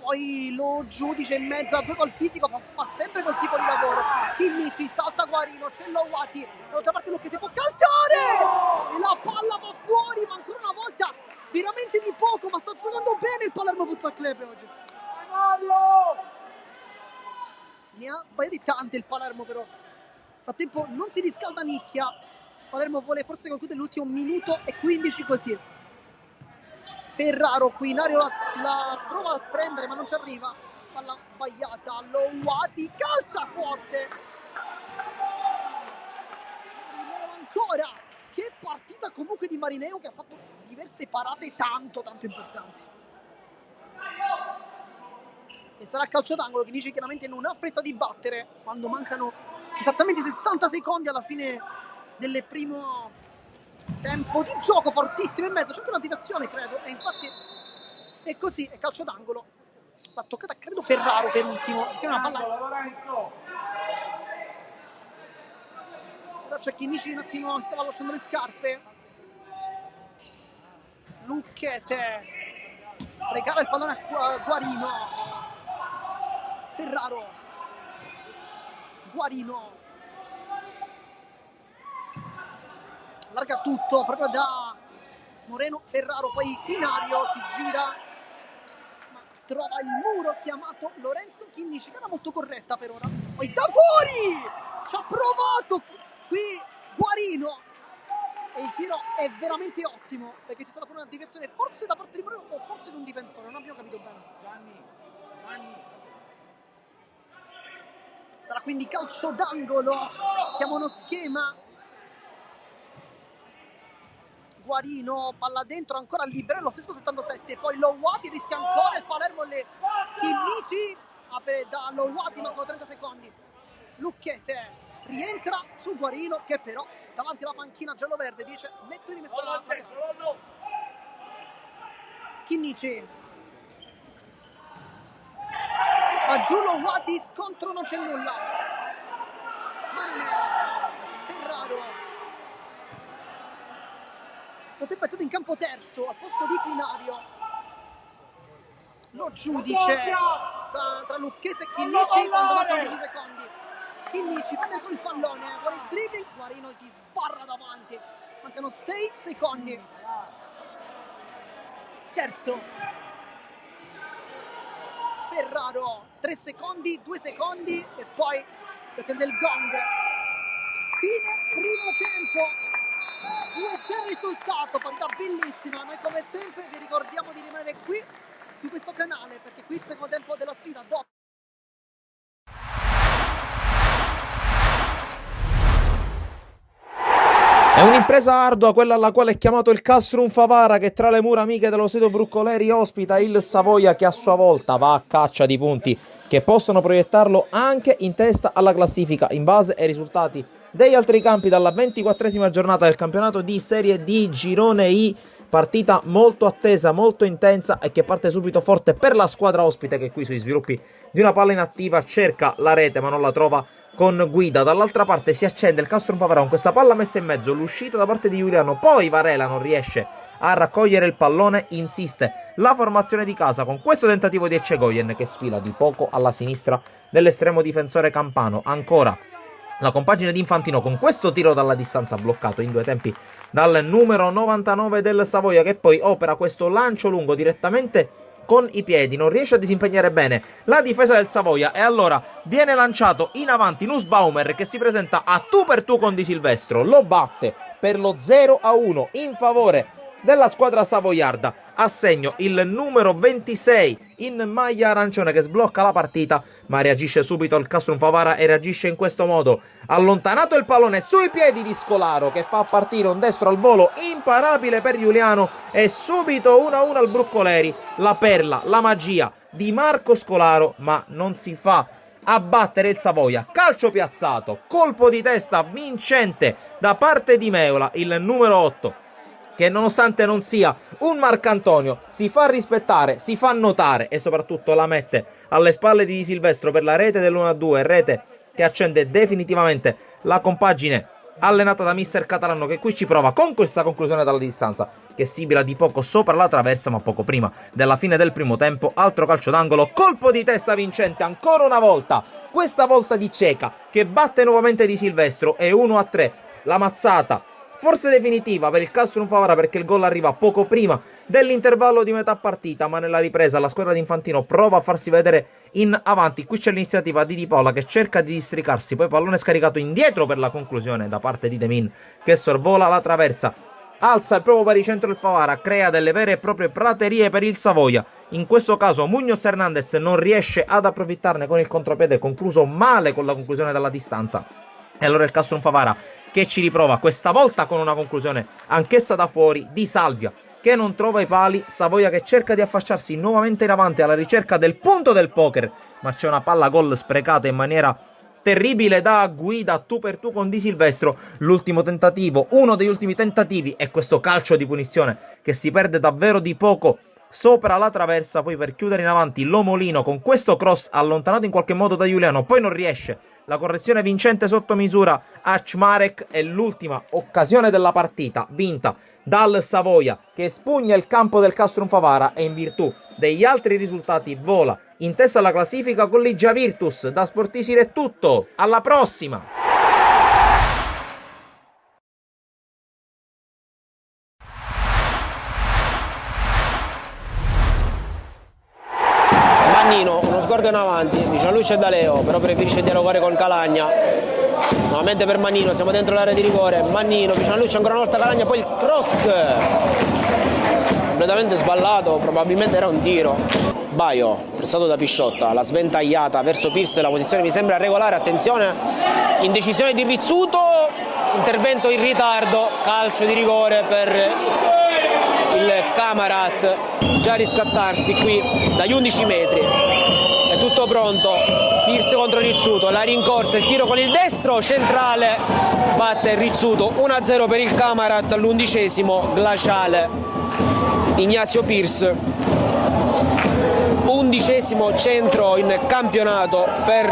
poi lo giudice in mezzo a due col fisico, fa sempre quel tipo di lavoro. Chinnici, salta Guarino, c'è Lowati, dall'altra parte Lucchese può calciare e la palla va fuori, ma ancora una volta veramente di poco, ma sta giocando bene il Palermo Futsal Club oggi. Ne ha sbagliati tante il Palermo, però nel frattempo non si riscalda Nicchia. Palermo vuole forse concludere l'ultimo minuto e 15 così. Ferraro, Quinario la prova a prendere ma non ci arriva, palla sbagliata, Lowati calcia forte, ancora. Che partita comunque di Marineo, che ha fatto diverse parate tanto importanti. E sarà calcio d'angolo, che dice chiaramente non ha fretta di battere quando mancano esattamente 60 secondi alla fine del primo tempo di gioco, fortissimo in mezzo, c'è anche un'attivazione credo, e infatti è così, è calcio d'angolo. L'ha toccata credo Ferraro per ultimo, perché è una palla. Ora c'è Chinnici un attimo, stava allacciando le scarpe. Lucchese regala il pallone a Guarino. Ferraro, Guarino larga tutto proprio da Moreno. Ferraro, poi Quinario si gira ma trova il muro chiamato Lorenzo Chinnici, che era molto corretta per ora. Poi da fuori ci ha provato qui Guarino e il tiro è veramente ottimo, perché c'è stata pure una direzione forse da parte di Moreno o forse di un difensore, non abbiamo capito bene. Gianni. Sarà quindi calcio d'angolo, chiama uno schema. Guarino, palla dentro, ancora libero, lo stesso 77, poi Lowati rischia ancora il Palermo, le Chinnici apre da Lowati, mancano 30 secondi. Lucchese rientra su Guarino, che però davanti alla panchina giallo-verde dice metto in rimessa la Chinnici va giù Lowati, scontro non c'è nulla. Marineo, Ferraro, potrebbe mettere in campo terzo al posto di Quinario. Lo giudice tra Lucchese e Chinnici quando mancano 10 secondi. Chinnici prende con il pallone, con il dribbling, Guarino si sbarra davanti, mancano 6 secondi. Terzo, Ferraro, 3 secondi, 2 secondi e poi si attende il gong. Fine primo tempo, 2-0 risultato, partita bellissima. Noi come sempre vi ricordiamo di rimanere qui su questo canale, perché qui il secondo tempo della sfida dopo. È un'impresa ardua quella alla quale è chiamato il Castrum Favara, che tra le mura amiche dello Seto Broccoleri ospita il Savoia, che a sua volta va a caccia di punti che possono proiettarlo anche in testa alla classifica in base ai risultati degli altri campi dalla 24esima giornata del campionato di Serie D Girone I. Partita molto attesa, molto intensa e che parte subito forte per la squadra ospite, che qui sui sviluppi di una palla inattiva cerca la rete ma non la trova con Guida. Dall'altra parte si accende il Castrum Favarà con questa palla messa in mezzo, l'uscita da parte di Giuliano, poi Varela non riesce a raccogliere il pallone, insiste la formazione di casa con questo tentativo di Eccegoyen che sfila di poco alla sinistra dell'estremo difensore campano. Ancora la compagine di Infantino con questo tiro dalla distanza bloccato in due tempi dal numero 99 del Savoia, che poi opera questo lancio lungo direttamente con i piedi, non riesce a disimpegnare bene la difesa del Savoia e allora viene lanciato in avanti Nussbaumer, che si presenta a tu per tu con Di Silvestro, lo batte per lo 0-1 in favore della squadra savoiarda. A segno il numero 26 in maglia arancione che sblocca la partita, ma reagisce subito il Castrum Favara e reagisce in questo modo. Allontanato il pallone sui piedi di Scolaro che fa partire un destro al volo imparabile per Giuliano e subito 1-1 al Broccoleri. La perla, la magia di Marco Scolaro, ma non si fa abbattere il Savoia. Calcio piazzato, colpo di testa vincente da parte di Meola, il numero 8, che nonostante non sia un Marcantonio si fa rispettare, si fa notare e soprattutto la mette alle spalle di Silvestro per la rete dell'1-2, rete che accende definitivamente la compagine allenata da mister Catalano, che qui ci prova con questa conclusione dalla distanza che sibila di poco sopra la traversa, ma poco prima della fine del primo tempo. Altro calcio d'angolo, colpo di testa vincente ancora una volta, questa volta di Ceca che batte nuovamente Di Silvestro e 1-3 la mazzata forse definitiva per il Castrum Favara, perché il gol arriva poco prima dell'intervallo di metà partita, ma nella ripresa la squadra di Infantino prova a farsi vedere in avanti. Qui c'è l'iniziativa di Di Paola che cerca di districarsi, poi pallone scaricato indietro per la conclusione da parte di Demin che sorvola la traversa, alza il proprio baricentro il Favara, crea delle vere e proprie praterie per il Savoia. In questo caso Muñoz Hernandez non riesce ad approfittarne con il contropiede concluso male con la conclusione dalla distanza. E allora il Castrum Favara che ci riprova, questa volta con una conclusione anch'essa da fuori di Salvia che non trova i pali. Savoia che cerca di affacciarsi nuovamente in avanti alla ricerca del punto del poker, ma c'è una palla gol sprecata in maniera terribile da Guida tu per tu con Di Silvestro. L'ultimo tentativo, uno degli ultimi tentativi, è questo calcio di punizione che si perde davvero di poco sopra la traversa, poi per chiudere in avanti Lomolino con questo cross allontanato in qualche modo da Giuliano, poi non riesce la correzione vincente sotto misura a Čmarek. È l'ultima occasione della partita vinta dal Savoia che spugna il campo del Castrum Favara e in virtù degli altri risultati vola in testa alla classifica con Ligia Virtus. Da Sportisile è tutto, alla prossima! Uno sguardo in avanti, Gianlucio e D'Aleo, però preferisce dialogare con Calagna. Nuovamente per Mannino, siamo dentro l'area di rigore. Mannino, Gianlucio ancora una volta Calagna, poi il cross completamente sballato, probabilmente era un tiro. Baio, pressato da Pisciotta, la sventagliata verso Pierce, la posizione mi sembra regolare, attenzione, indecisione di Rizzuto, intervento in ritardo, calcio di rigore per il Camarat, già a riscattarsi qui dagli 11 metri. È tutto pronto, Pierce contro Rizzuto, la rincorsa, il tiro con il destro, centrale, batte Rizzuto, 1-0 per il Camarat all'11esimo, glaciale, Ignazio Pierce. 11esimo centro in campionato per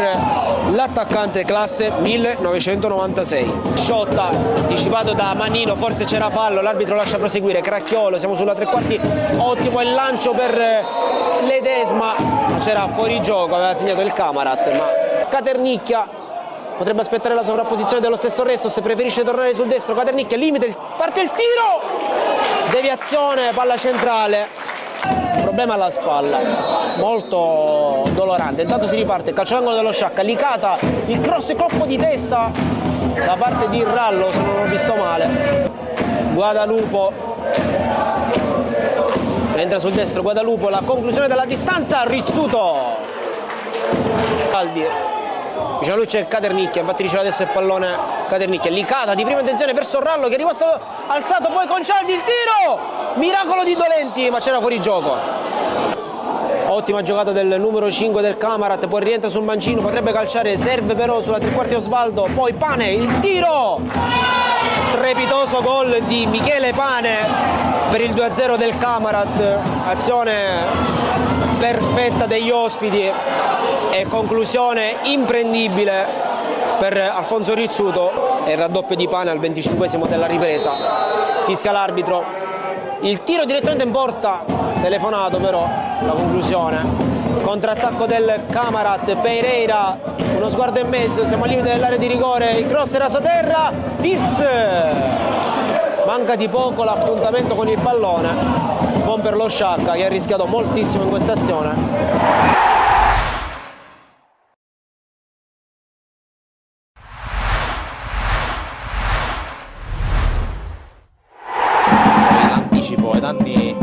l'attaccante classe 1996. Sciotta, anticipato da Mannino, forse c'era fallo, l'arbitro lascia proseguire. Cracchiolo, siamo sulla tre quarti, ottimo il lancio per Ledesma, ma c'era fuori gioco, aveva segnato il Camarat. Ma Caternicchia potrebbe aspettare la sovrapposizione dello stesso Resto, se preferisce tornare sul destro. Caternicchia, limite, parte il tiro, deviazione, palla centrale. Problema alla spalla, molto dolorante. Intanto si riparte il calcio d'angolo dello Sciacca, Licata, il cross e colpo di testa da parte di Rallo, se non ho visto male. Guadalupo entra sul destro, Guadalupo, la conclusione della distanza, Rizzuto. Aldi, Gianlucio e Caternicchia, infatti riceve adesso il pallone Caternicchia, Licata di prima intenzione verso Rallo che è rimasto alzato, poi con Cialdi il tiro, miracolo di Dolenti, ma c'era fuori gioco. Ottima giocata del numero 5 del Camarat, poi rientra sul mancino, potrebbe calciare, serve però sulla tre quarti Osvaldo, poi Pane, il tiro strepitoso gol di Michele Pane per il 2-0 del Camarat, azione perfetta degli ospiti e conclusione imprendibile per Alfonso Rizzuto, e il raddoppio di Pane al 25esimo della ripresa. Fischia l'arbitro, il tiro direttamente in porta, telefonato però la conclusione. Contrattacco del Camarat, Pereira, uno sguardo e mezzo, siamo al limite dell'area di rigore, il cross è raso terra, bis! Manca di poco l'appuntamento con il pallone, buon per lo Sciacca che ha rischiato moltissimo in questa azione. L'anticipo ai danni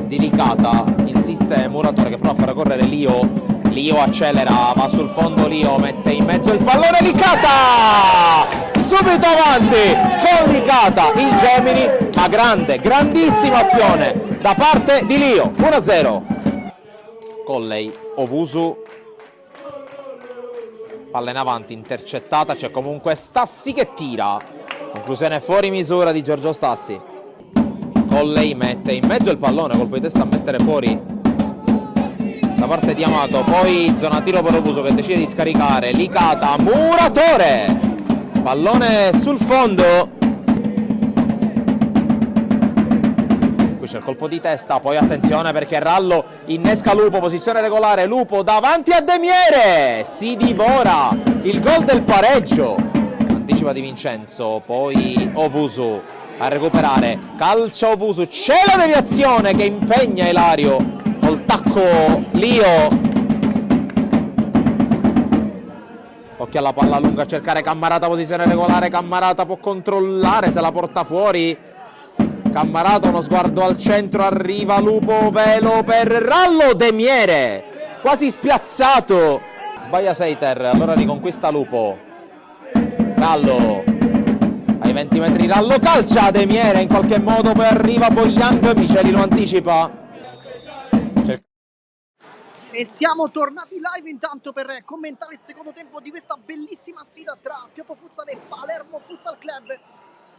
di Licata, insiste Muratore che prova a fare correre Lio accelera, va sul fondo, Lio mette in mezzo il pallone, Licata! Subito avanti con Licata, il Gemini, ma grandissima azione da parte di Lio, 1-0. Colley, Ovusu, palla in avanti, intercettata, c'è comunque Stassi che tira, conclusione fuori misura di Giorgio Stassi. Colley mette in mezzo il pallone, colpo di testa a mettere fuori da parte di Amato, poi zona tiro per Ovuso che decide di scaricare, Licata, Muratore, pallone sul fondo, qui c'è il colpo di testa, poi attenzione perché Rallo innesca Lupo, posizione regolare, Lupo davanti a Demiere, si divora il gol del pareggio, anticipa Di Vincenzo, poi Ovusu a recuperare, calcia Ovusu, c'è la deviazione che impegna Ilario, col tacco Lio, occhio alla palla lunga a cercare Cammarata, posizione regolare, Cammarata può controllare se la porta fuori, Cammarata uno sguardo al centro, arriva Lupo, velo per Rallo, Demiere quasi spiazzato, sbaglia Seiter, allora riconquista Lupo, Rallo ai 20 metri, Rallo calcia Demiere in qualche modo, poi arriva Bogliang, Miceli lo anticipa. E siamo tornati live intanto per commentare il secondo tempo di questa bellissima sfida tra Piopo Futsal e Palermo Futsal Club.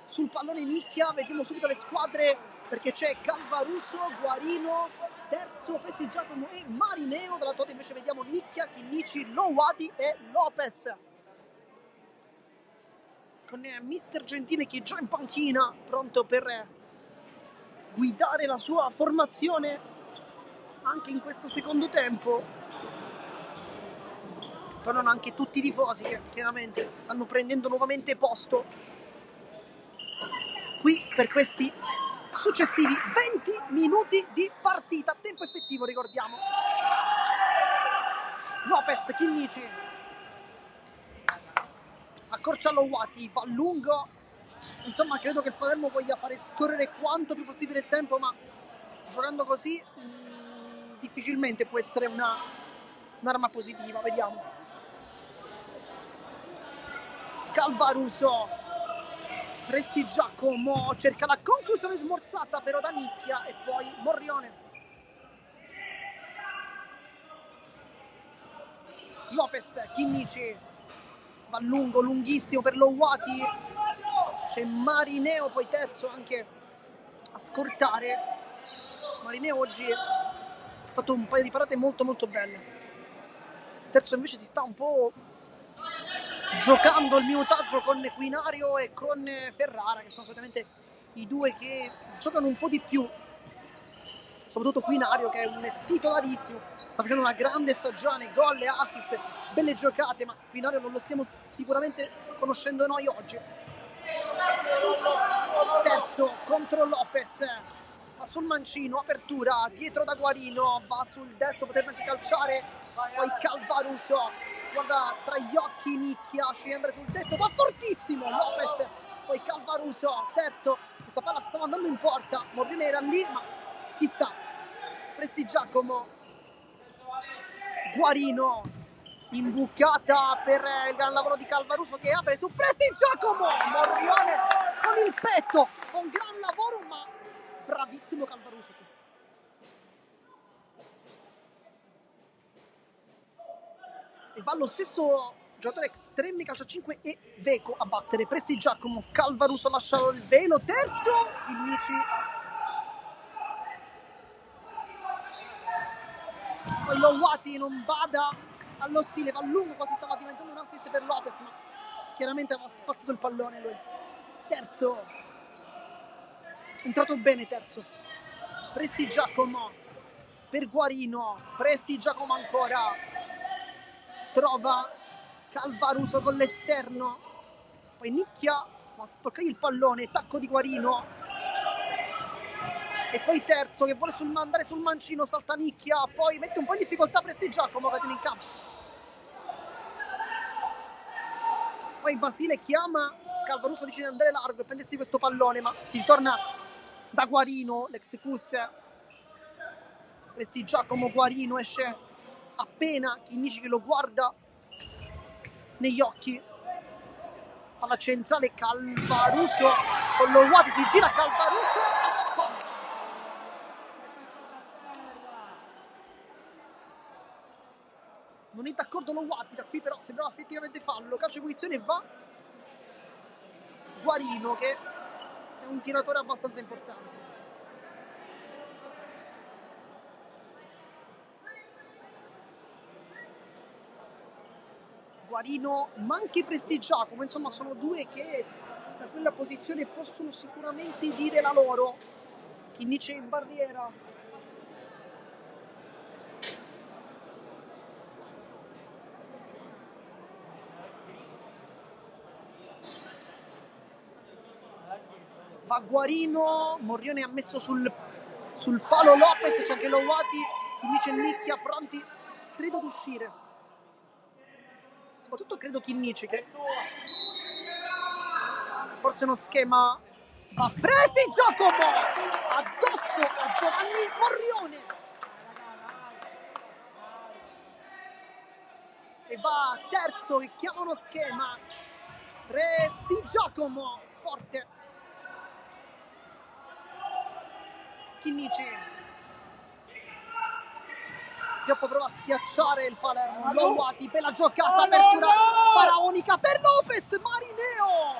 Sul pallone Nicchia vediamo subito le squadre perché c'è Calvaruso, Guarino, Terzo, Presti Giacomo e Marineo. Dalla Tote invece vediamo Nicchia, Chinnici, Lowati e Lopez. Con Mister Gentile che è già in panchina, pronto per guidare la sua formazione anche in questo secondo tempo. Tornano anche tutti i tifosi che chiaramente stanno prendendo nuovamente posto qui per questi successivi 20 minuti di partita, tempo effettivo ricordiamo. Lopez, Chinnici, accorcia Lowati, va lungo, insomma credo che il Palermo voglia fare scorrere quanto più possibile il tempo, ma giocando così difficilmente può essere un'arma positiva, vediamo. Calvaruso, Presti Giacomo, cerca la conclusione smorzata però da Nicchia e poi Morrione. Lopez, Chinnici, va lungo, lunghissimo per Lowati, c'è Marineo, poi Terzo anche a scortare. Marineo oggi ha fatto un paio di parate molto molto belle. Terzo invece si sta un po' giocando il minutaggio con Quinario e con Ferrara, che sono solitamente i due che giocano un po' di più, soprattutto Quinario che è un titolarissimo, sta facendo una grande stagione, gol e assist, belle giocate, ma Quinario non lo stiamo sicuramente conoscendo noi oggi. Terzo contro Lopez, va sul mancino, apertura, dietro da Guarino, va sul destro, potrebbe anche calciare, poi Calvaruso, guarda tra gli occhi Nicchia, sceglie andare sul destro, va fortissimo Lopez, poi Calvaruso, Terzo, questa palla stava andando in porta, Morrione era lì, ma chissà. Presti Giacomo, Guarino, imbucata per il gran lavoro di Calvaruso che apre su Presti Giacomo, Morrione con il petto, con gran lavoro, ma bravissimo Calvaruso. E va lo stesso giocatore estremi, calcio a 5 e Veco a battere. Prestigiacomo, Calvaruso lascia il velo, terzo, Chinnici. Poi Lowati non bada allo stile, va lungo, quasi stava diventando un assist per Lopez, ma chiaramente aveva spazzato il pallone lui. Terzo, entrato bene terzo. Prestigiacomo per Guarino, Prestigiacomo ancora, trova Calvaruso con l'esterno, poi nicchia, ma sporcagli il pallone, tacco di Guarino, e poi terzo che vuole andare sul mancino, salta nicchia, poi mette un po' in difficoltà Prestigiacomo che tiene in campo. Poi Basile chiama, Calvaruso decide di andare largo e prendersi questo pallone, ma si ritorna da Guarino, l'execus. Prestigiacomo, Guarino esce appena, Chinnici che lo guarda negli occhi. Alla centrale Calvaruso con Lowati, si gira Calvaruso, fallo. Non è d'accordo Lowati, da qui però sembrava effettivamente fallo. Calcio di punizione, va Guarino che è un tiratore abbastanza importante. Guarino, ma anche Prestigiacomo, insomma sono due che da quella posizione possono sicuramente dire la loro. Chinnici in barriera, va Guarino, Morrione ha messo sul palo Lopez, c'è anche Lowati, Chinnici e Nicchia pronti, credo ad uscire. Soprattutto credo Chinnici che forse uno schema va Prestigiacomo addosso a Giovanni Morrione e va terzo che chiama uno schema. Prestigiacomo forte, Chinnici, Pioppo prova a schiacciare il Palermo, Lowati, bella giocata, apertura faraonica per Lopez, Marineo.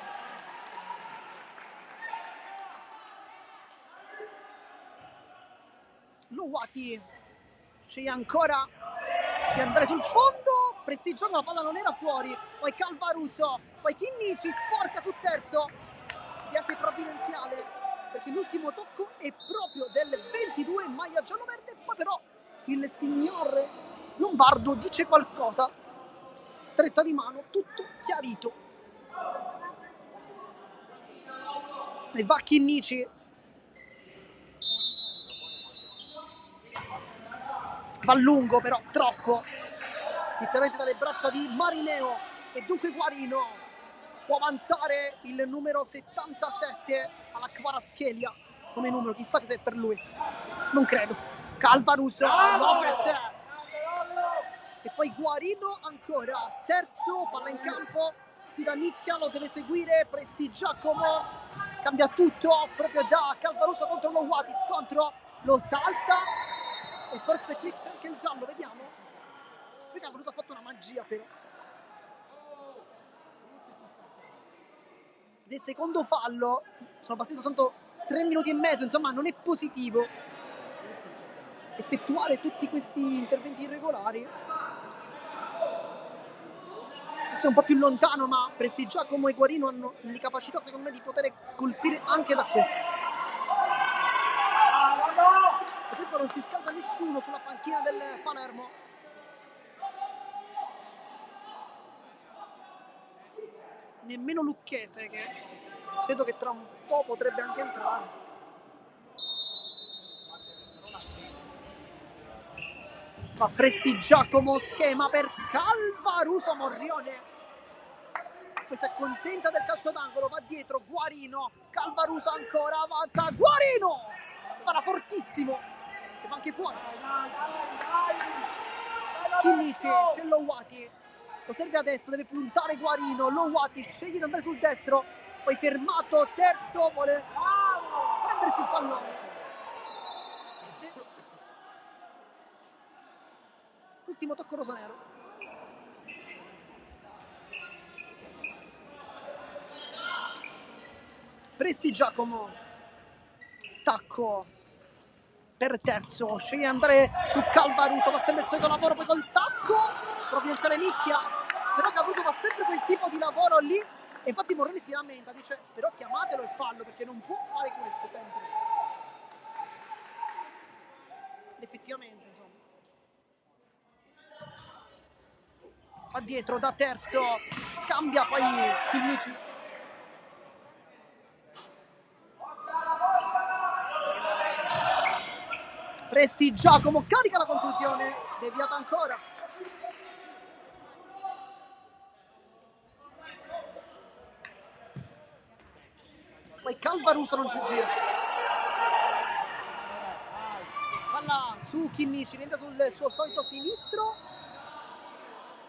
Lowati c'è ancora di andare sul fondo, Prestigiacomo, la palla non era fuori, poi Calvaruso, poi Chinnici sporca sul terzo, e anche provvidenziale, perché l'ultimo tocco è proprio del 22 maglia giallo-verde, poi però il signor Lombardo dice qualcosa, stretta di mano, tutto chiarito. E va Chinnici, va lungo però, troppo, direttamente dalle braccia di Marineo, e dunque Guarino può avanzare il numero 77 alla Kvaratskhelia come numero, chissà che è per lui, non credo. Calvaruso, Lopez e poi Guarino ancora, terzo, palla in campo, sfida Nicchia, lo deve seguire Prestigiacomo, cambia tutto proprio da Calvaruso contro Lowati, scontro, lo salta e forse qui c'è anche il giallo, vediamo. Qui Calvaruso ha fatto una magia però. Del secondo fallo sono passati soltanto 3 minuti e mezzo, insomma non è positivo effettuare tutti questi interventi irregolari. Adesso è un po' più lontano, ma Prestigiacomo e Guarino hanno le capacità secondo me di poter colpire anche da qui. Purtroppo non si scalda nessuno sulla panchina del Palermo. Nemmeno Lucchese, che credo che tra un po' potrebbe anche entrare. Va Prestigiacomo, schema per Calvaruso, Morrione poi si accontenta del calcio d'angolo, va dietro Guarino, Calvaruso ancora, avanza Guarino, spara fortissimo e va anche fuori. Chinnici, c'è Lowati, lo serve adesso, deve puntare Guarino, Lowati sceglie di andare sul destro, poi fermato, terzo, vuole prendersi il pallone. Ultimo tocco rosanero. Presti Giacomo, tacco per Terzo, sceglie di andare su Calvaruso, fa sempre il solito lavoro, poi col tacco prova a pensare Nicchia, però Calvaruso fa sempre quel tipo di lavoro lì, e infatti Moroni si lamenta, dice però chiamatelo il fallo perché non può fare questo sempre. Effettivamente, insomma. Va dietro da Terzo, scambia poi Chinnici. Presti Giacomo, carica la conclusione, deviata ancora. Poi Calvaruso non si gira. Palla su Chinnici, niente sul suo solito sinistro.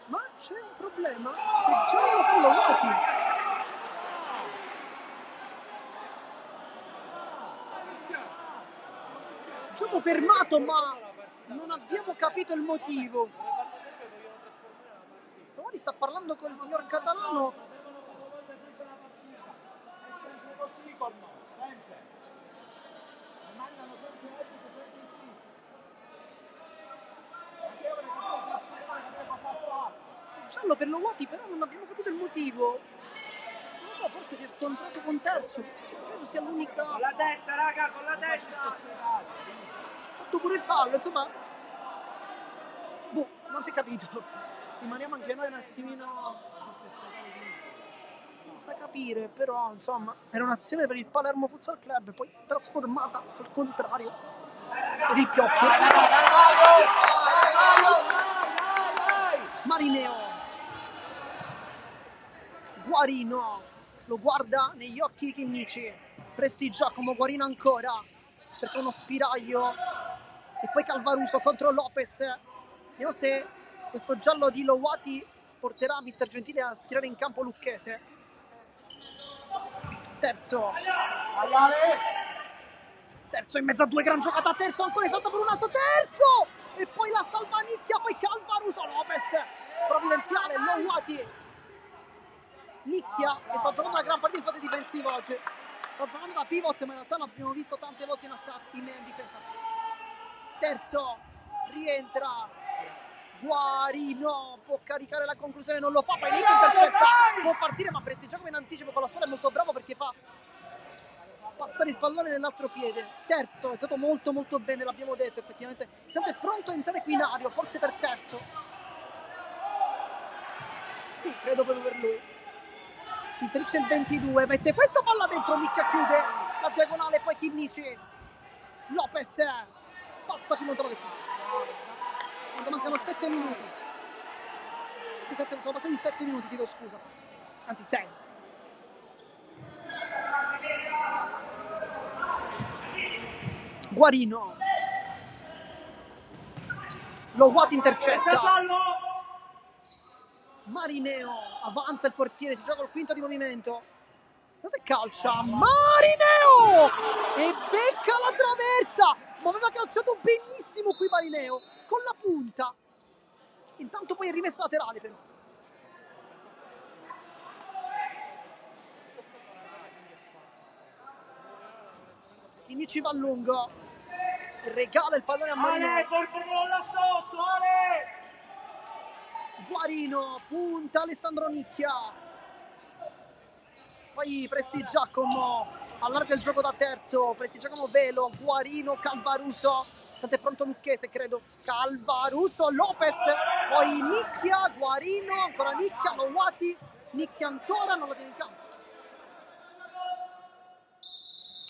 Ma c'è un problema, è giallo con Lowati. Gioco fermato, ma non abbiamo capito il motivo. Lowati sta parlando con il signor Catalano. Giallo per Lowati, però non abbiamo capito il motivo. Non so, forse si è scontrato con Terzo. Credo sia l'unica. Con la testa, raga, con la testa! Ha fatto pure fallo, insomma. Boh, non si è capito. Rimaniamo anche noi un attimino senza capire, però insomma era un'azione per il Palermo Futsal Club, poi trasformata al contrario per il Pioppo. Marineo, Guarino, lo guarda negli occhi Chinnici. Presti Giacomo, Guarino ancora, cerca uno spiraglio e poi Calvaruso contro Lopez. Vediamo se questo giallo di Lowati porterà Mister Gentile a schierare in campo Lucchese. Terzo in mezzo a due, gran giocata. Terzo ancora, salta per un altro. Terzo e poi la salva Nicchia, poi Calvaruso, Lopez provvidenziale, Lowati, Nicchia che sta giocando una gran partita in fase difensiva oggi, sta giocando da pivot, ma in realtà l'abbiamo visto tante volte in attacco, in difesa. Terzo rientra, Guarino può caricare la conclusione, non lo fa, poi Nicchia intercetta, può partire, ma Presti Giacomo in anticipo con la sola è molto bravo perché fa passare il pallone nell'altro piede. Terzo è stato molto molto bene, l'abbiamo detto effettivamente. Intanto è pronto a entrare Quinario, forse per Terzo. Sì, credo proprio per lui. Si inserisce il 22, mette questa palla dentro, Nicchia chiude la diagonale, poi Chinnici. Lopez spazza più lontano del campo. Quando mancano 7 minuti. Sì, sono passati 7 minuti, chiedo scusa. Anzi 6. Guarino, Lowati intercetta, Marineo avanza il portiere, si gioca il quinto di movimento, cosa calcia? Marineo e becca la traversa, ma aveva calciato benissimo qui Marineo con la punta, intanto poi è rimessa laterale però. Chinnici va a lungo, regala il pallone a Marineo. Ale, portatelo là sotto, Ale! Guarino, punta Alessandro Nicchia. Poi Presti Giacomo, allarga il gioco da Terzo. Presti Giacomo velo, Guarino, Calvaruso. Tanto è pronto Lucchese, credo. Calvaruso, Lopez. Poi Nicchia, Guarino, ancora Nicchia, Lowati. Nicchia ancora, non la tiene in campo.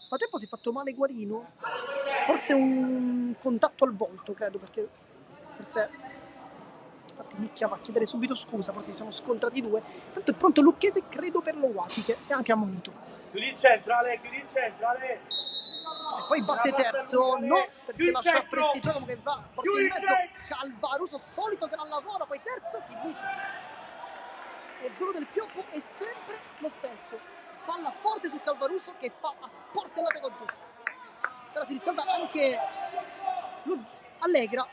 A tempo si è fatto male Guarino, forse un contatto al volto, credo, perché forse infatti Nicchia va a chiedere subito scusa, forse si sono scontrati due. Tanto è pronto Lucchese, credo per Lowati, che è anche ammonito. Chiudi il centro, Ale, chiudi il centro, Ale! E poi batte Terzo, no, perché lascia Presti Giacomo che va forte in mezzo. Calvaruso, solito gran lavoro, poi Terzo, chi dice? E il gioco del Pioppo è sempre lo stesso. Palla forte su Calvaruso che fa a sportellate con tutti. Però si riscalda anche Allegra.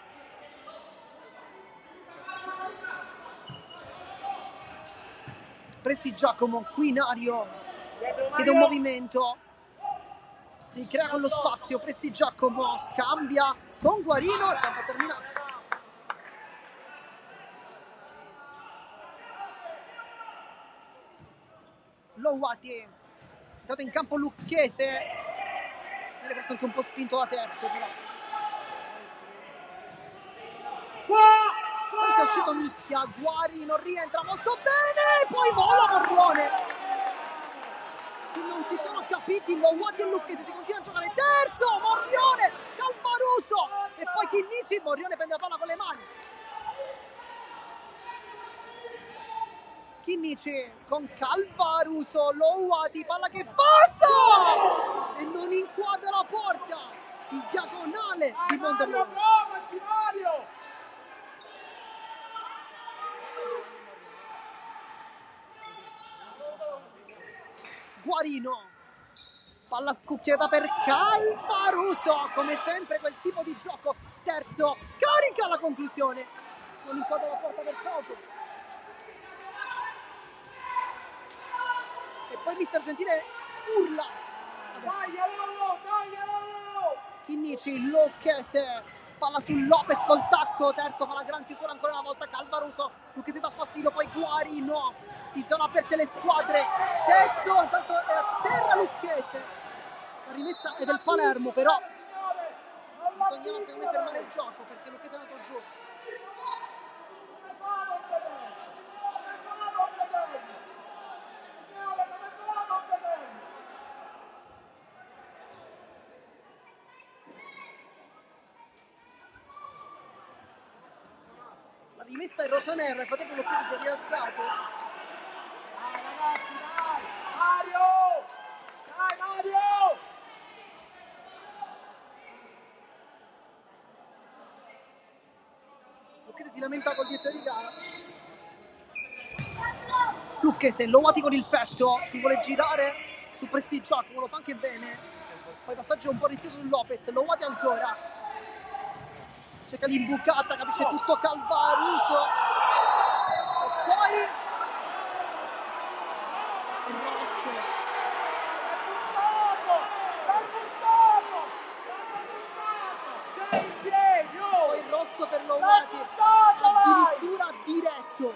Presti Giacomo, Quinario chiede un movimento, Si crea quello spazio, Presti Giacomo scambia con Guarino, il tempo terminato. Lowati, è stato in campo Lucchese, forse anche un po' spinto da terzo però. Tanto è uscito Nicchia, Guarino rientra molto bene, poi vola Morrione. Non si sono capiti Lowati e Lucchese, si continua a giocare, terzo, Morrione, Calvaruso e poi Chinnici, Morrione prende la palla con le mani. Chinnici con Calvaruso, Lowati, palla che passa e non inquadra la porta, il diagonale di Monterrey. Guarino, palla scucchiata per Calvaruso, come sempre quel tipo di gioco, terzo, carica la conclusione, non inquadra la porta per poco. E poi mister Gentile urla. Taglialo! Chinnici, Lucchese, palla su Lopez col tacco, terzo fa la gran chiusura ancora una volta Calvaruso, Lucchese dà fastidio, poi Guarino, si sono aperte le squadre, terzo, intanto è a terra Lucchese, la rimessa è del Palermo però bisognava secondo me fermare il gioco perché Lucchese è andato giù. La rimessa è rosanero, nel frattempo Lucchese si è rialzato. Dai ragazzi, dai! Mario! Dai Mario! Lucchese si lamenta col direttore di gara. Lucchese, Lowati con il petto, si vuole girare su Presti Giacomo, lo fa anche bene. Poi passaggio un po' rischioso su Lopez, Lowati ancora. Cerca l'imbucata, capisce tutto Calvaruso. E poi il rosso. Poi il rosso per Lowati, addirittura diretto.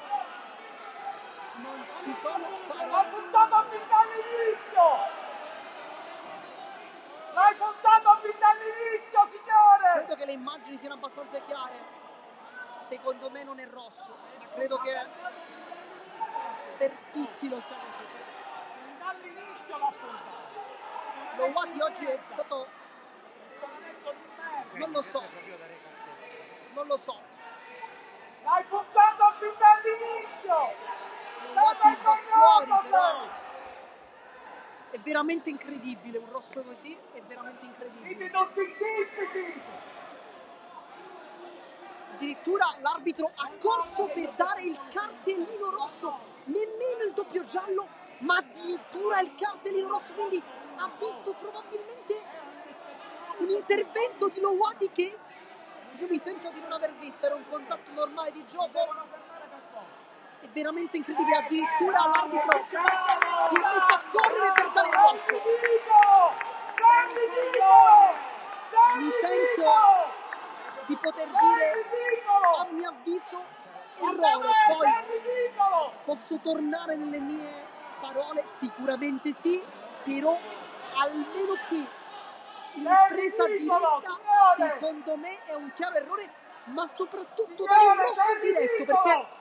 Non ci sono L'hai puntato fin dall'inizio! L'hai puntato fin dall'inizio, signore! Credo che le immagini siano abbastanza chiare. Secondo me non è rosso, ma credo che per tutti lo sia così. Dall'inizio l'ha puntato. Lowati oggi è stato... non lo so. Non lo so. L'hai puntato fin dall'inizio! Lowati va fuori, però è veramente incredibile, un rosso così è veramente incredibile. Siete tutti zitti! Addirittura l'arbitro ha corso per dare il cartellino rosso, nemmeno il doppio giallo, ma addirittura il cartellino rosso, quindi ha visto probabilmente un intervento di Lowati che io mi sento di non aver visto, era un contatto normale di gioco. È veramente incredibile, addirittura l'arbitro si è messo a correre per dare il rosso. Mi sento di poter dire a mio avviso errore, poi posso tornare nelle mie parole, sicuramente sì, però almeno qui in presa diretta secondo me è un chiaro errore, ma soprattutto dare un rosso diretto, perché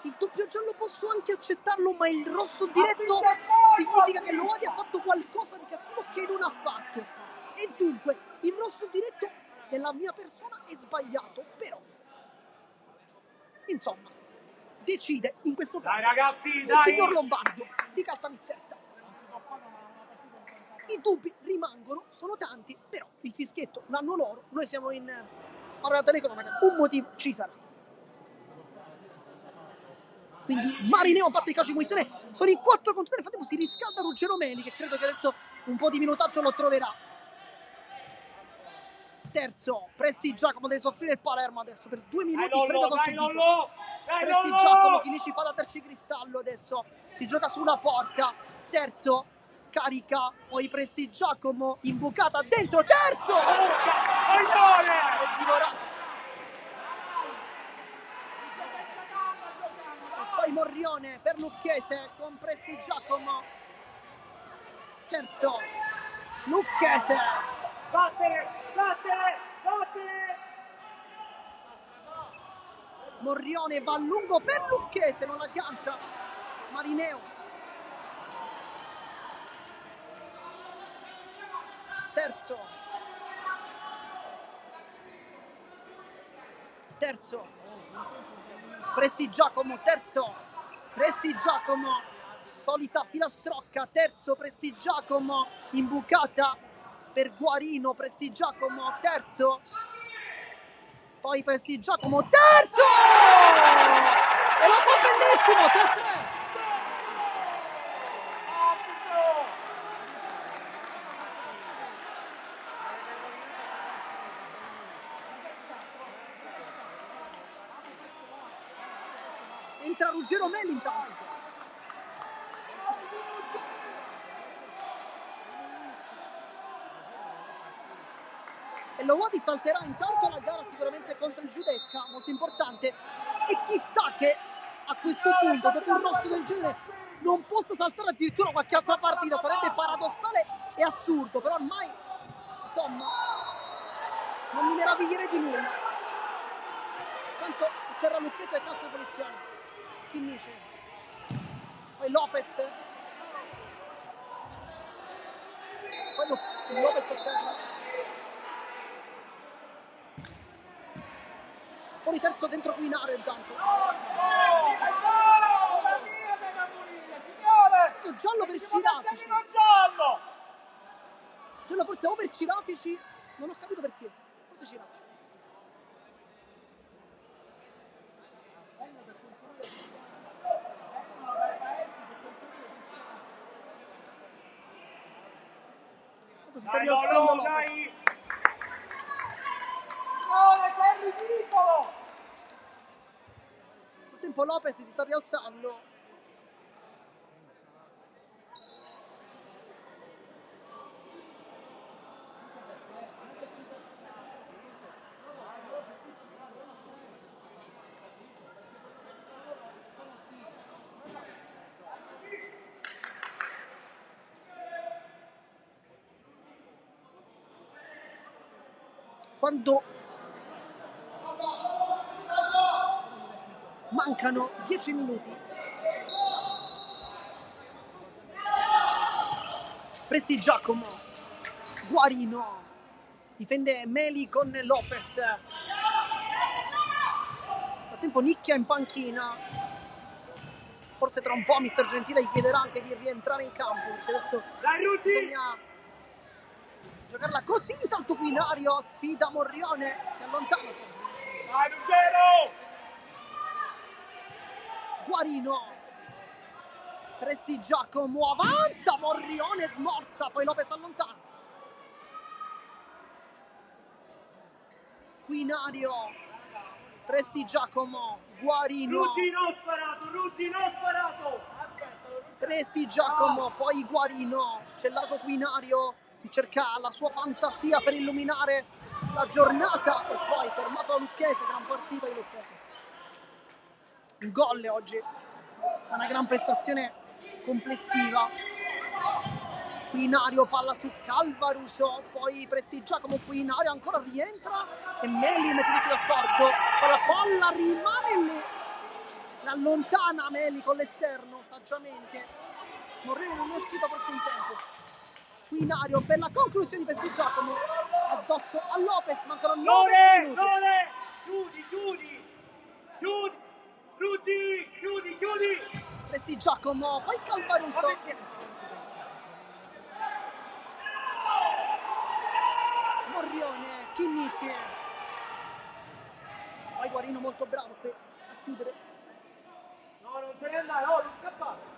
il doppio giallo posso anche accettarlo, ma il rosso diretto significa che Lowati ha fatto qualcosa di cattivo che non ha fatto. E dunque, il rosso diretto nella mia persona è sbagliato, però insomma, decide in questo caso Dai ragazzi, il dai! signor Lombardo di Caltanissetta. I dubbi rimangono, sono tanti, però il fischietto l'hanno loro, noi siamo in storia telecronaca, un motivo ci sarà. Quindi Marineo batte il calcio di punizione, sono in 4 contro 3, nel frattempo si riscalda Ruggero Meli che credo che adesso un po' di minutaggio lo troverà. Terzo, Presti Giacomo deve soffrire il Palermo adesso per 2 minuti, credo consentito. Presti Giacomo, Chinnici fa da tercicristallo adesso, si gioca su una porta. Terzo, carica, poi Prestigiacomo, imbucata dentro, terzo! E poi Morrione per Lucchese con Prestigiacomo, terzo, Lucchese, Battere! Morrione va a lungo per Lucchese, non aggancia Marineo, terzo, Prestigiacomo, Prestigiacomo, solita filastrocca, terzo Prestigiacomo, imbucata per Guarino, Prestigiacomo, terzo, poi Prestigiacomo, terzo! E lo fa bellissimo, 3-3! Entra Ruggero Meli intanto. E Lowadi salterà intanto la gara sicuramente contro il Giudecca, molto importante. E chissà che a questo punto, dopo un rosso del genere, non possa saltare addirittura qualche altra partita. Sarebbe paradossale e assurdo, però ormai, insomma, non mi meraviglierei di nulla. Tanto terra Lucchese e calcio di punizione. Chinnici, poi Lopez, poi Lopez a terra, fuori terzo dentro Quinario intanto. Giallo per Cirafici, giallo forse o per Cirafici, non ho capito perché, forse Cirafici. Si sta rialzando Lopez. Sei ridicolo! Nel tempo Lopez si sta rialzando. Quando mancano 10 minuti, Prestigiacomo, Guarino, difende Meli con Lopez. Nel frattempo Nicchia in panchina, forse tra un po' Mister Gentile gli chiederà anche di rientrare in campo, perché adesso bisogna giocarla così. Intanto Quinario sfida Morrione, si allontana. Vai Ruggero! Guarino, Prestigiacomo avanza, Morrione smorza, poi Lopez allontana. Quinario, Prestigiacomo, Guarino, Ruggi non sparato! Prestigiacomo, poi Guarino, c'è largo Quinario, si cerca la sua fantasia per illuminare la giornata e poi fermato da Lucchese, gran partita di Lucchese. Un gol oggi, una gran prestazione complessiva. Quinario, palla su Calvaruso, poi Prestigiacomo, Quinario ancora rientra e Meli mette di appoggio, poi la palla rimane lì, la allontana Meli con l'esterno saggiamente. Morrione non è uscito forse in tempo. Quinario per la conclusione di Prestigiacomo, addosso a Lopez, mancano 9 minuti. Chiudi! Prestigiacomo, poi Calvaruso. Morrione, Chinnici. Poi Guarino molto bravo qui a chiudere. No, non te ne andare, non scappare!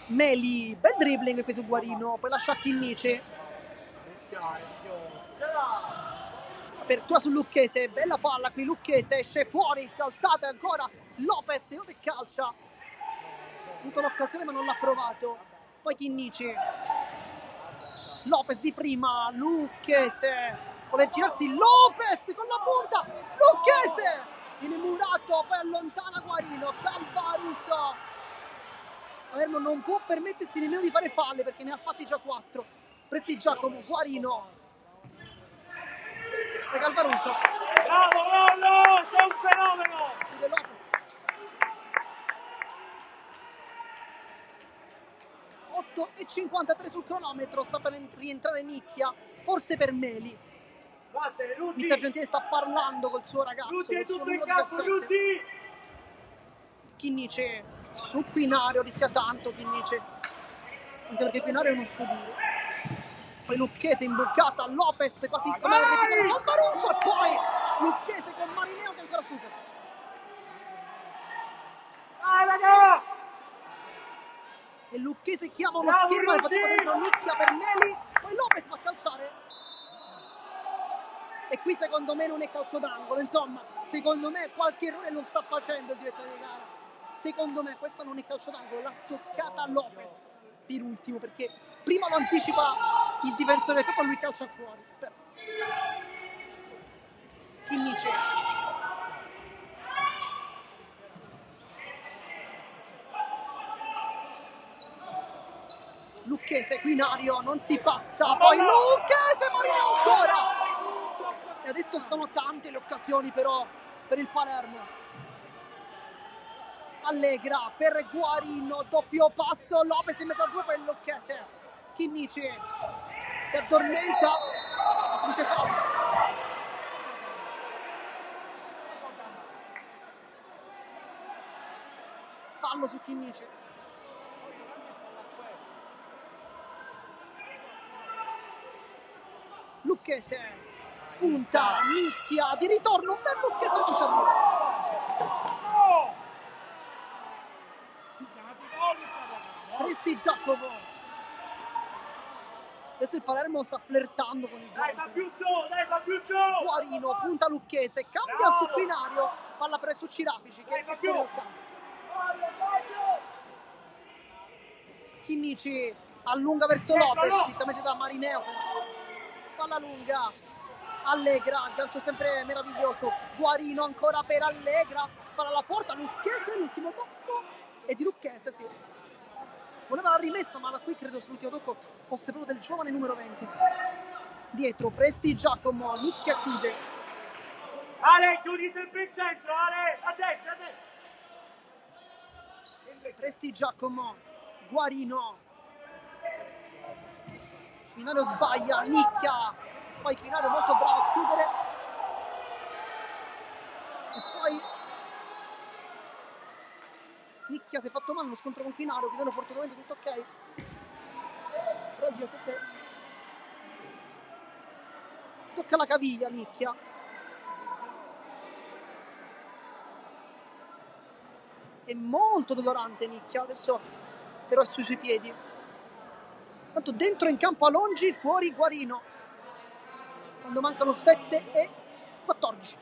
Meli, bel dribbling qui su Guarino, poi lascia a Chinnici. Apertura su Lucchese, bella palla qui, Lucchese esce fuori, saltata ancora Lopez, cosa calcia. avuto l'occasione ma non l'ha provato. Poi Chinnici, Lopez di prima, Lucchese, vuole girarsi Lopez con la punta, Lucchese viene murato, poi allontana Guarino, Calvaruso. Palermo non può permettersi nemmeno di fare falle perché ne ha fatti già 4. Prestigiacomo, Guarino, e Calvaruso. Bravo, Lollo, sei un fenomeno! Chiude Lopez. 8:53 sul cronometro, sta per rientrare Nicchia, forse per Meli. Vattene, Ruggi! Mister Gentile sta parlando col suo ragazzo, Ruggi è col suo tutto in numero campo, 17. Ruggi! Chinnici su Quinario, rischia tanto Chinnici, anche perché Quinario è uno studio. Poi Lucchese imbucata, Lopez quasi come la rete con Calvaruso e poi Lucchese con Marineo che ancora supera. Vai, raga! E Lucchese chiama uno Bravo, schema e Ruggi! faceva dentro Nicchia per Meli, poi Lopez va a calciare. E qui secondo me non è calcio d'angolo, insomma, secondo me qualche errore lo sta facendo il direttore di gara. Secondo me questa non è calcio d'angolo, l'ha toccata Lopez per ultimo, perché prima lo anticipa il difensore e poi lui calcia fuori. Chinnici. Lucchese, Quinario, non si passa, poi Lucchese, Marineo ancora! E adesso sono tante le occasioni però per il Palermo. Allegra per Guarino, doppio passo, Lopez in mezzo a due, poi Lucchese. Chinnici si addormenta, si dice fallo. Fallo su Chinnici. Lucchese, punta, Nicchia, di ritorno per Lucchese, non ci arriva. No! Prestigiacomo. Adesso il Palermo sta flirtando con il Dai, gioco. Fabiuzzo, dai, Fabiuzzo! Guarino, punta Lucchese, cambia Bravo. su Quinario, palla preso su Cirafici che è Dai, fuori dal Fabio. campo. Chinnici allunga verso Eccolo. Lopez, direttamente da Marineo. Palla lunga, Allegra, calcio sempre meraviglioso. Guarino ancora per Allegra, spara alla porta, Lucchese, l'ultimo tocco è di Lucchese, sì. Voleva la rimessa, ma da qui credo sull'ultimo tocco fosse proprio del giovane numero 20. Dietro, Prestigiacomo, Nicchia chiude. Ale, chiudi sempre il centro, Ale! A destra, a destra! Prestigiacomo, Guarino. Quinario sbaglia, Nicchia. Poi Quinario molto bravo a chiudere. E poi Nicchia si è fatto male, uno scontro con Quinario, Quinario fortunatamente tutto ok. Però il G7 tocca la caviglia, Nicchia. È molto dolorante Nicchia, adesso però è sui suoi piedi. Tanto dentro in campo Alongi, fuori Guarino. Quando mancano 7:14.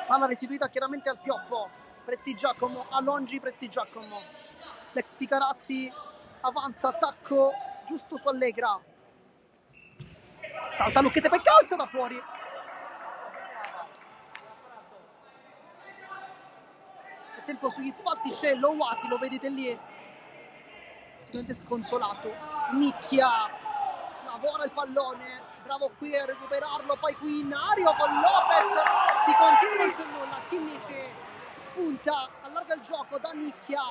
Palla restituita chiaramente al Pioppo. Prestigiacomo, Alongi, Prestigiacomo. L'ex Ficarazzi avanza, attacco giusto su Allegra. Salta Lucchese per calcio da fuori. C'è tempo sugli spalti, c'è Lowati, lo vedete lì. Sicuramente sconsolato. Nicchia lavora il pallone, bravo qui a recuperarlo, poi Quinario con Lopez, si continua, non c'è nulla. Chinnici punta, allarga il gioco da Nicchia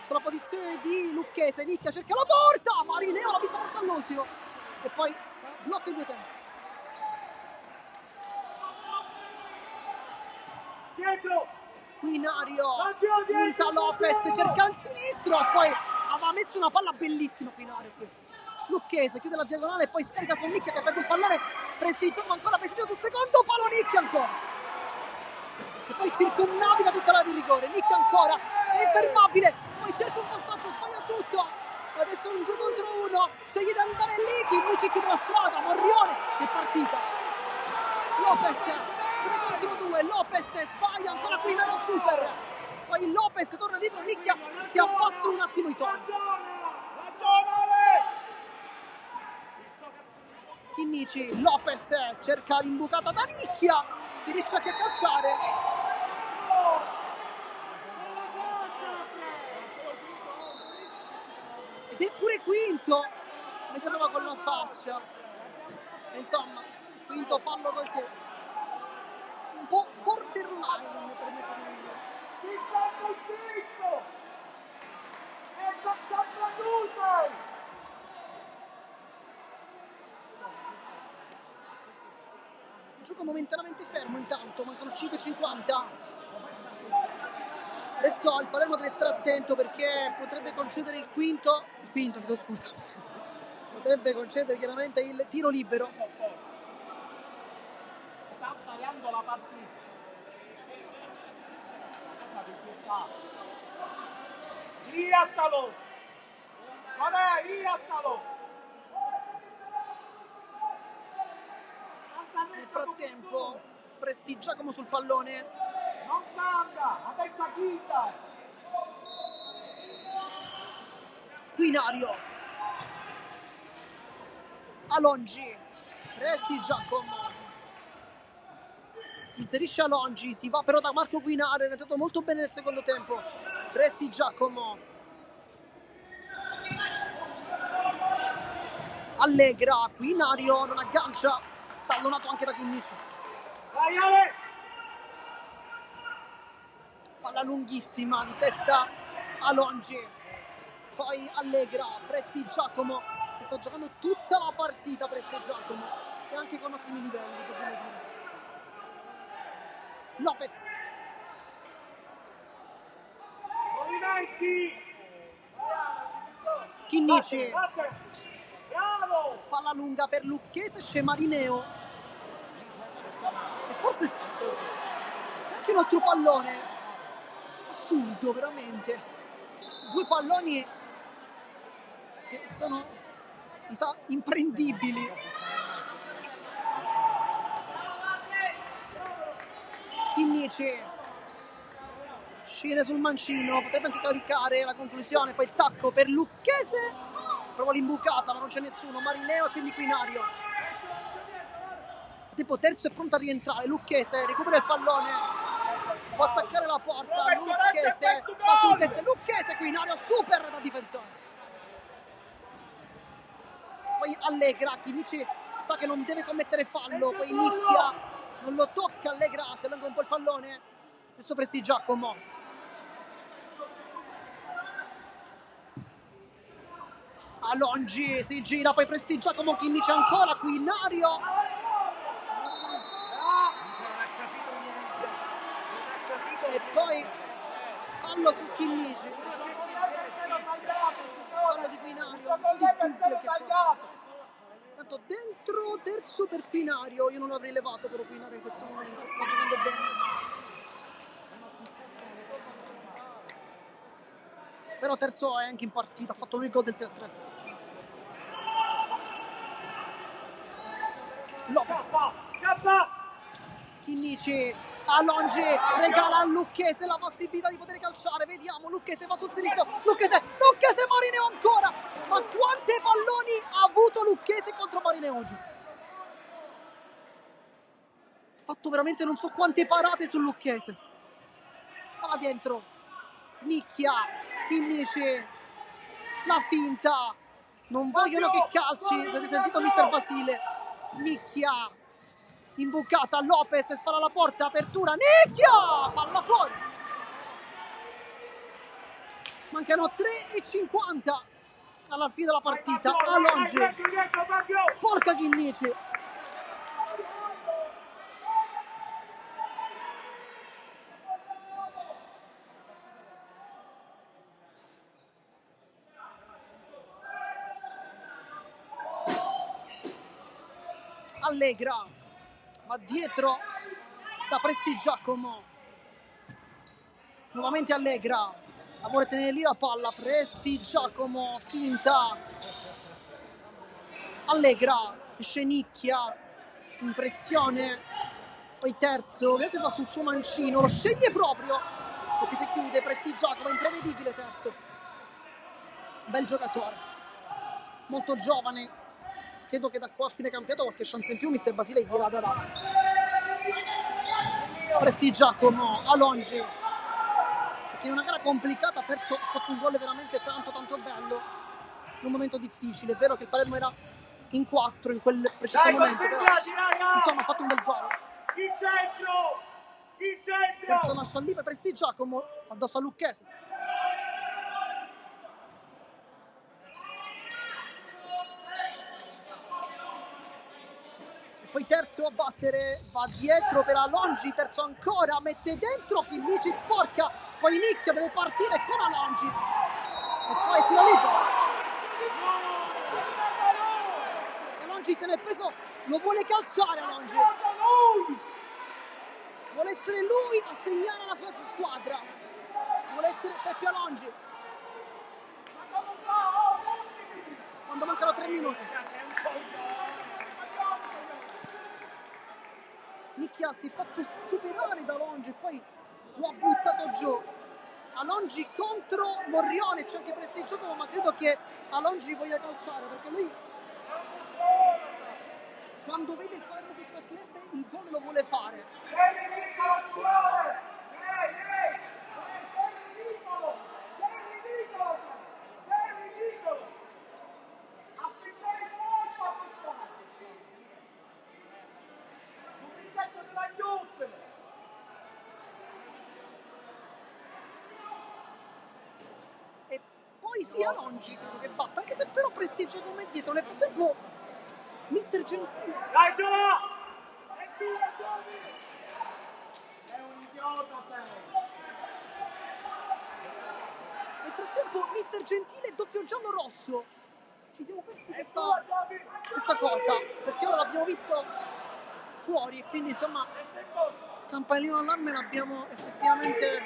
sulla posizione di Lucchese. Nicchia cerca la porta, Marineo l'ha vista forse all'ultimo e poi blocca i due tempi. Dietro! Quinario Oddio, dietro, punta Lopez, oddio! cerca il sinistro, poi aveva messo una palla bellissima Quinario qui. Lucchese chiude la diagonale e poi scarica su Nicchia che perde il pallone. Prestigio ancora, Prestigio sul secondo palo, Nicchia ancora e poi circumnaviga tutta la di rigore. Nicchia ancora, è infermabile, poi cerca un passaggio, sbaglia tutto, adesso un 2 contro 1, sceglie di andare lì, Chinnici chiude la strada, Morrione, che partita. Lopez 3 contro 2, Lopez sbaglia ancora qui, Nero super, poi Lopez torna dietro, Nicchia si abbassa un attimo i toni. Chinnici, Lopez cerca l'imbucata da Nicchia che riesce anche a calciare. Ed è pure quinto, mi sembrava con la faccia. Insomma, quinto fallo così, un po' borderline, permettetemi di dire. Il gioco momentaneamente fermo intanto, mancano 5:50. Adesso il Palermo deve stare attento perché potrebbe concedere il quinto, chiedo scusa, potrebbe concedere chiaramente il tiro libero. Sta variando la partita. Irattalo! Vabbè, irattalo! Nel frattempo Prestigiacomo sul pallone, Non cambia! A testa chita! Quinario, Alongi, Prestigiacomo, si inserisce Alongi, si va però da Marco Quinario, è entrato molto bene nel secondo tempo. Prestigiacomo, Allegra, Quinario non aggancia, tallonato anche da Chinnici. Vai Ale! Palla lunghissima di testa Alongi, poi Allegra, Prestigiacomo che sta giocando tutta la partita, Prestigiacomo e anche con ottimi livelli, dobbiamo dire. Lopez, Movimenti! Chinnici, Batte! Bravo! palla lunga per Lucchese, esce Marineo e forse anche un altro pallone, assurdo veramente, due palloni che sono, mi sa, imprendibili. Chinnici scende sul mancino, potrebbe anche caricare la conclusione, poi il tacco per Lucchese, prova l'imbucata ma non c'è nessuno, Marineo e quindi Quinario. Tempo terzo è pronto a rientrare, Lucchese recupera il pallone, può attaccare la porta, Lucchese va sul testa, Lucchese, Quinario super da difensore. Poi Allegra, Chinnici sa che non deve commettere fallo, poi Nicchia non lo tocca, Allegra si allunga un po' il pallone, adesso Prestigiacomo, Alongi si gira, poi Prestigiacomo, Chinnici ancora, Quinario e poi fallo su Chinnici, fallo di Quinario, un po' di dubbio che fa. Tanto dentro terzo per Quinario, io non l'avrei levato però Quinario in questo momento, sta giocando bene. Però terzo è anche in partita, ha fatto lui il gol del 3-3. Lopez, Chinnici, Alongi regala a Lucchese la possibilità di poter calciare, vediamo, Lucchese va sul sinistro, Lucchese, Marineo ancora, ma quante palloni ha avuto Lucchese contro Marineo oggi? Ha fatto veramente non so quante parate su Lucchese. Palla dentro, Nicchia, Chinnici, la finta, non vogliono che calci, se avete sentito mister Basile, Nicchia, imbucata, Lopez spara alla porta, apertura, Nicchia, palla fuori. Mancano 3:50 alla fine della partita, Alongi, sporca Chinnici. Allegra va dietro da Prestigiacomo, nuovamente Allegra, la vuole tenere lì la palla, Prestigiacomo, finta, Allegra, esce Nicchia, impressione. Poi terzo, vedi se va sul suo mancino, lo sceglie proprio perché si chiude. Prestigiacomo, imprevedibile terzo. Bel giocatore, molto giovane, credo che da qua a fine campionato qualche chance in più Mister Basile gliela darà. Prestigiacomo, Alongi, perché in una gara complicata terzo ha fatto un gol veramente tanto bello in un momento difficile. È vero che il Palermo era in 4 in quel preciso momento, però insomma ha fatto un bel gol. Il centro! Il centro! Terzo lascia lì per Prestigiacomo addosso a Lucchese. E poi terzo a battere, va dietro per Alongi, terzo ancora, mette dentro, Chinnici sporca, poi Nicchia deve partire con Alongi. E poi tiro libero. Alongi se n'è preso, lo vuole calciare Alongi. Vuole essere lui a segnare la sua squadra. Vuole essere Peppe Alongi. Quando mancano 3 minuti. Nicchia si è fatto superare da Alongi e poi lo ha buttato giù. Alongi contro Morrione, c'è anche Prestigiacomo, ma credo che Alongi voglia calciare perché lui quando vede il Palermo Futsal Club il gol lo vuole fare. E poi sia Alongi che batta, anche se però Prestigiacomo è dietro. Nel frattempo Mister Gentile Dai, Giola! È un idiota, sei! Nel frattempo Mister Gentile doppio giallo rosso. Ci siamo persi questa cosa perché ora l'abbiamo visto fuori e quindi insomma campanellino d'allarme l'abbiamo effettivamente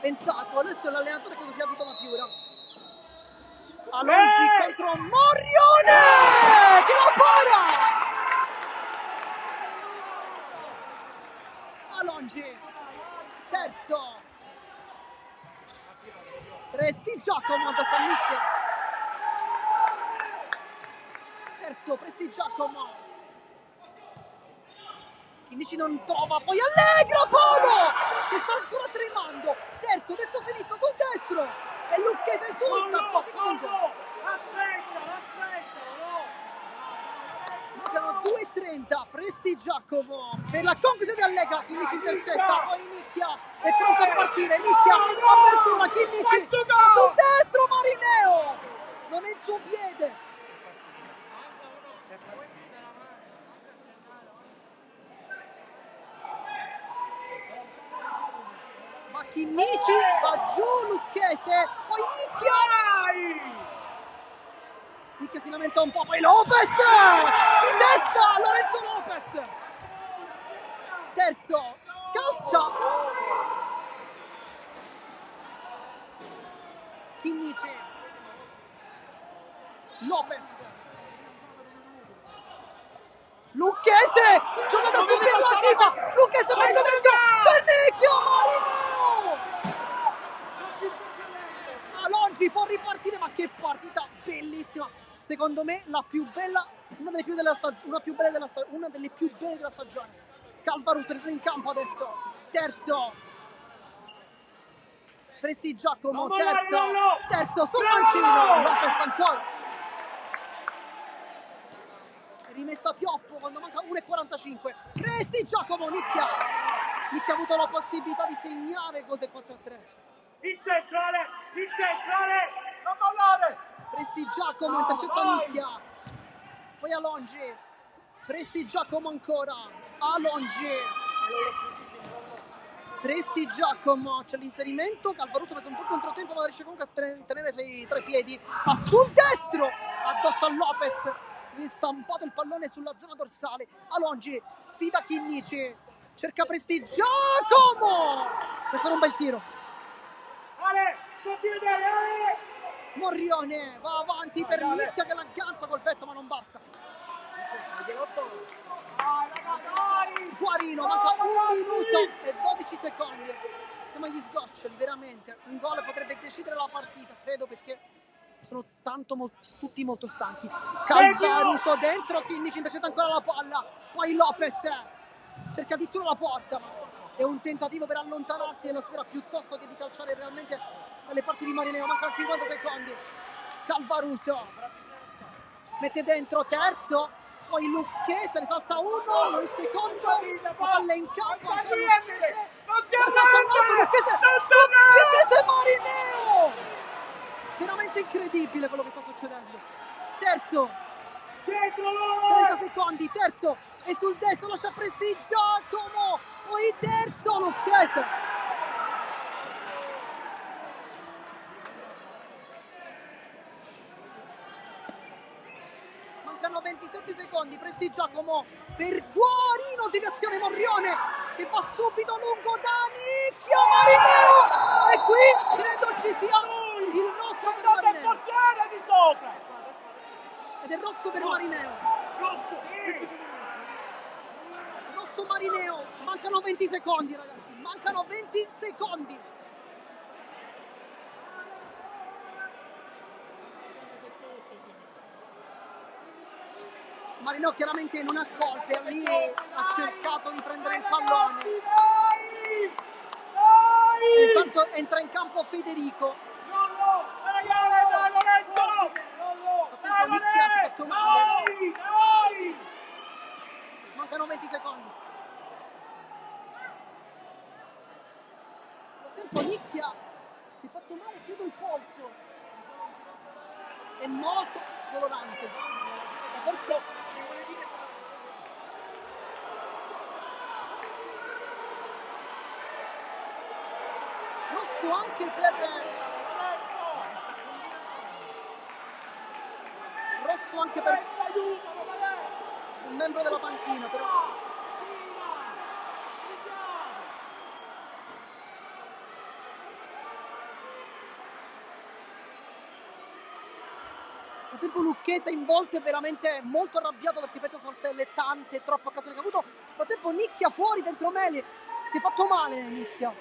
pensato. Adesso è l'allenatore che si abitona più ora. Alongi contro Morrione che la para. Alongi terzo. Prestigiacomo da San Nicchio. Terzo Prestigiacomo. Chinnici non trova, poi Allegro Polo che sta ancora tremando. Terzo, destro sinistro sul destro e Lucchese esulta. Aspetta, no! Siamo 2:30, Prestigiacomo per la conclusione di Allegra, Chinnici intercetta, poi Nicchia è pronto a partire, Nicchia, apertura, Chinnici, sul destro Marineo, non è il suo piede. Va Chinnici, va giù Lucchese, poi Nicchia! Nicchia si lamenta un po', poi Lopez! In testa Lorenzo Lopez! Terzo, calcia! Chinnici. Lopez. Lucchese! Giocata superlativa! Lucchese mette dentro! Per Nicchia Marineo! Alongi può ripartire, ma che partita bellissima! Secondo me la più bella, una delle più belle della stagione. Calvarus è in campo adesso. Terzo. Prestigiacomo, terzo sul mancino. Lopez ancora. Rimessa a pioppo quando manca 1:45. Prestigiacomo, Nicchia ha avuto la possibilità di segnare il gol del 4-3. Il centrale! Non mollare! Prestigiacomo intercetta Nicchia, poi Alongi, Prestigiacomo ancora, Alongi, Prestigiacomo, c'è l'inserimento, Calvaruso ha preso un po' controtempo ma riesce comunque a tenere i 3 piedi, ma sul destro, addosso a Lopez, gli è stampato il pallone sulla zona dorsale, Alongi sfida Chinnici, cerca Prestigiacomo, questo è un bel tiro. Ale, Morrione va avanti per Nicchia che l'aggancia col petto ma non basta. Guarino, manca 1 minuto e 12 secondi. Siamo agli sgoccioli, veramente. Un gol potrebbe decidere la partita, credo, perché sono tutti molto stanchi. Calvaruso dentro, Chinnici intercetta ancora la palla. Poi Lopez cerca addirittura la porta, ma è un tentativo per allontanarsi dalla sfera piuttosto che di calciare realmente alle parti di Marineo. Mancano 50 secondi. Calvaruso mette dentro, terzo. Poi Lucchese ne salta uno, il secondo, la palla in campo, Lucchese Marineo! Veramente incredibile quello che sta succedendo. Terzo, 30 secondi, terzo, e sul destro lascia Prestigiacomo, poi terzo Lucchese. Mancano 27 secondi, Prestigiacomo per Guarino, deviazione Morrione che va subito lungo da Nicchia, Marineo, e qui credo ci sia il rosso per Marineo. Di sopra. Ed è rosso per Marineo. Rosso Marineo, mancano 20 secondi ragazzi, mancano 20 secondi. Marineo chiaramente non ha colpe, lì ha cercato di prendere il pallone. Intanto entra in campo Federico. Nicchia si è fatto male. Mancano 20 secondi. Nel frattempo Nicchia si è fatto male, chiude il polso. È molto dolorante. Forse che vuole dire rosso anche per un membro della panchina, però nel tempo Lucchese in volto è veramente molto arrabbiato perché penso forse le tante troppe occasioni che ha avuto. Nel tempo Nicchia fuori dentro Meli, si è fatto male Nicchia.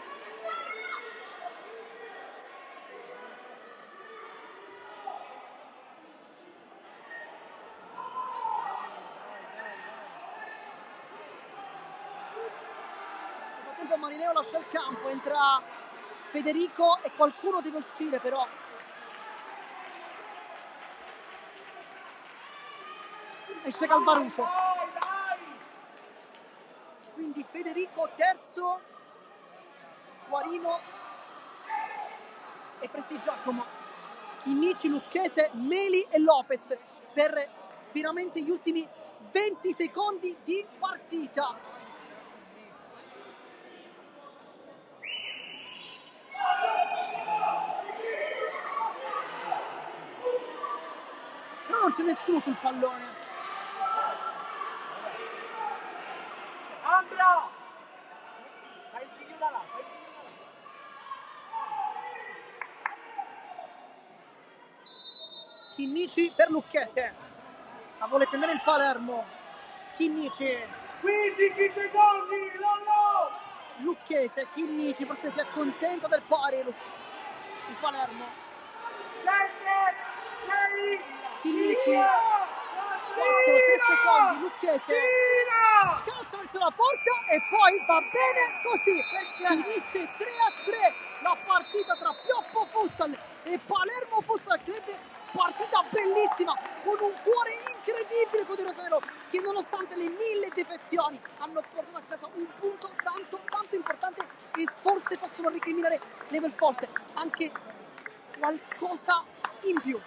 Nel tempo Marineo lascia il campo, entra Federico e qualcuno deve uscire però. Esce Calvaruso, quindi Federico terzo, Guarino e Prestigiacomo, Chinnici, Lucchese, Meli e Lopez per veramente gli ultimi 20 secondi di partita. Però non c'è nessuno sul pallone. Ambra! Fai il video da là, Chinnici per Lucchese, la vuole tenere il Palermo. Chinnici, 15 secondi, Lollo! Lucchese, Chinnici, forse si accontenta del pari il Palermo. 7, 6, Chinnici, 4, 3 secondi, Lucchese, calcia verso la porta e poi va bene così, finisce 3-3 la partita tra Pioppo Futsal e Palermo Futsal Club. Partita bellissima, con un cuore incredibile con i rosanero che nonostante le 1000 defezioni hanno portato a casa un punto tanto importante e forse possono recriminare Level Force anche qualcosa in più.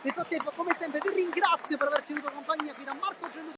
Nel frattempo, come sempre, vi ringrazio per averci avuto compagnia qui da Marco Gelus.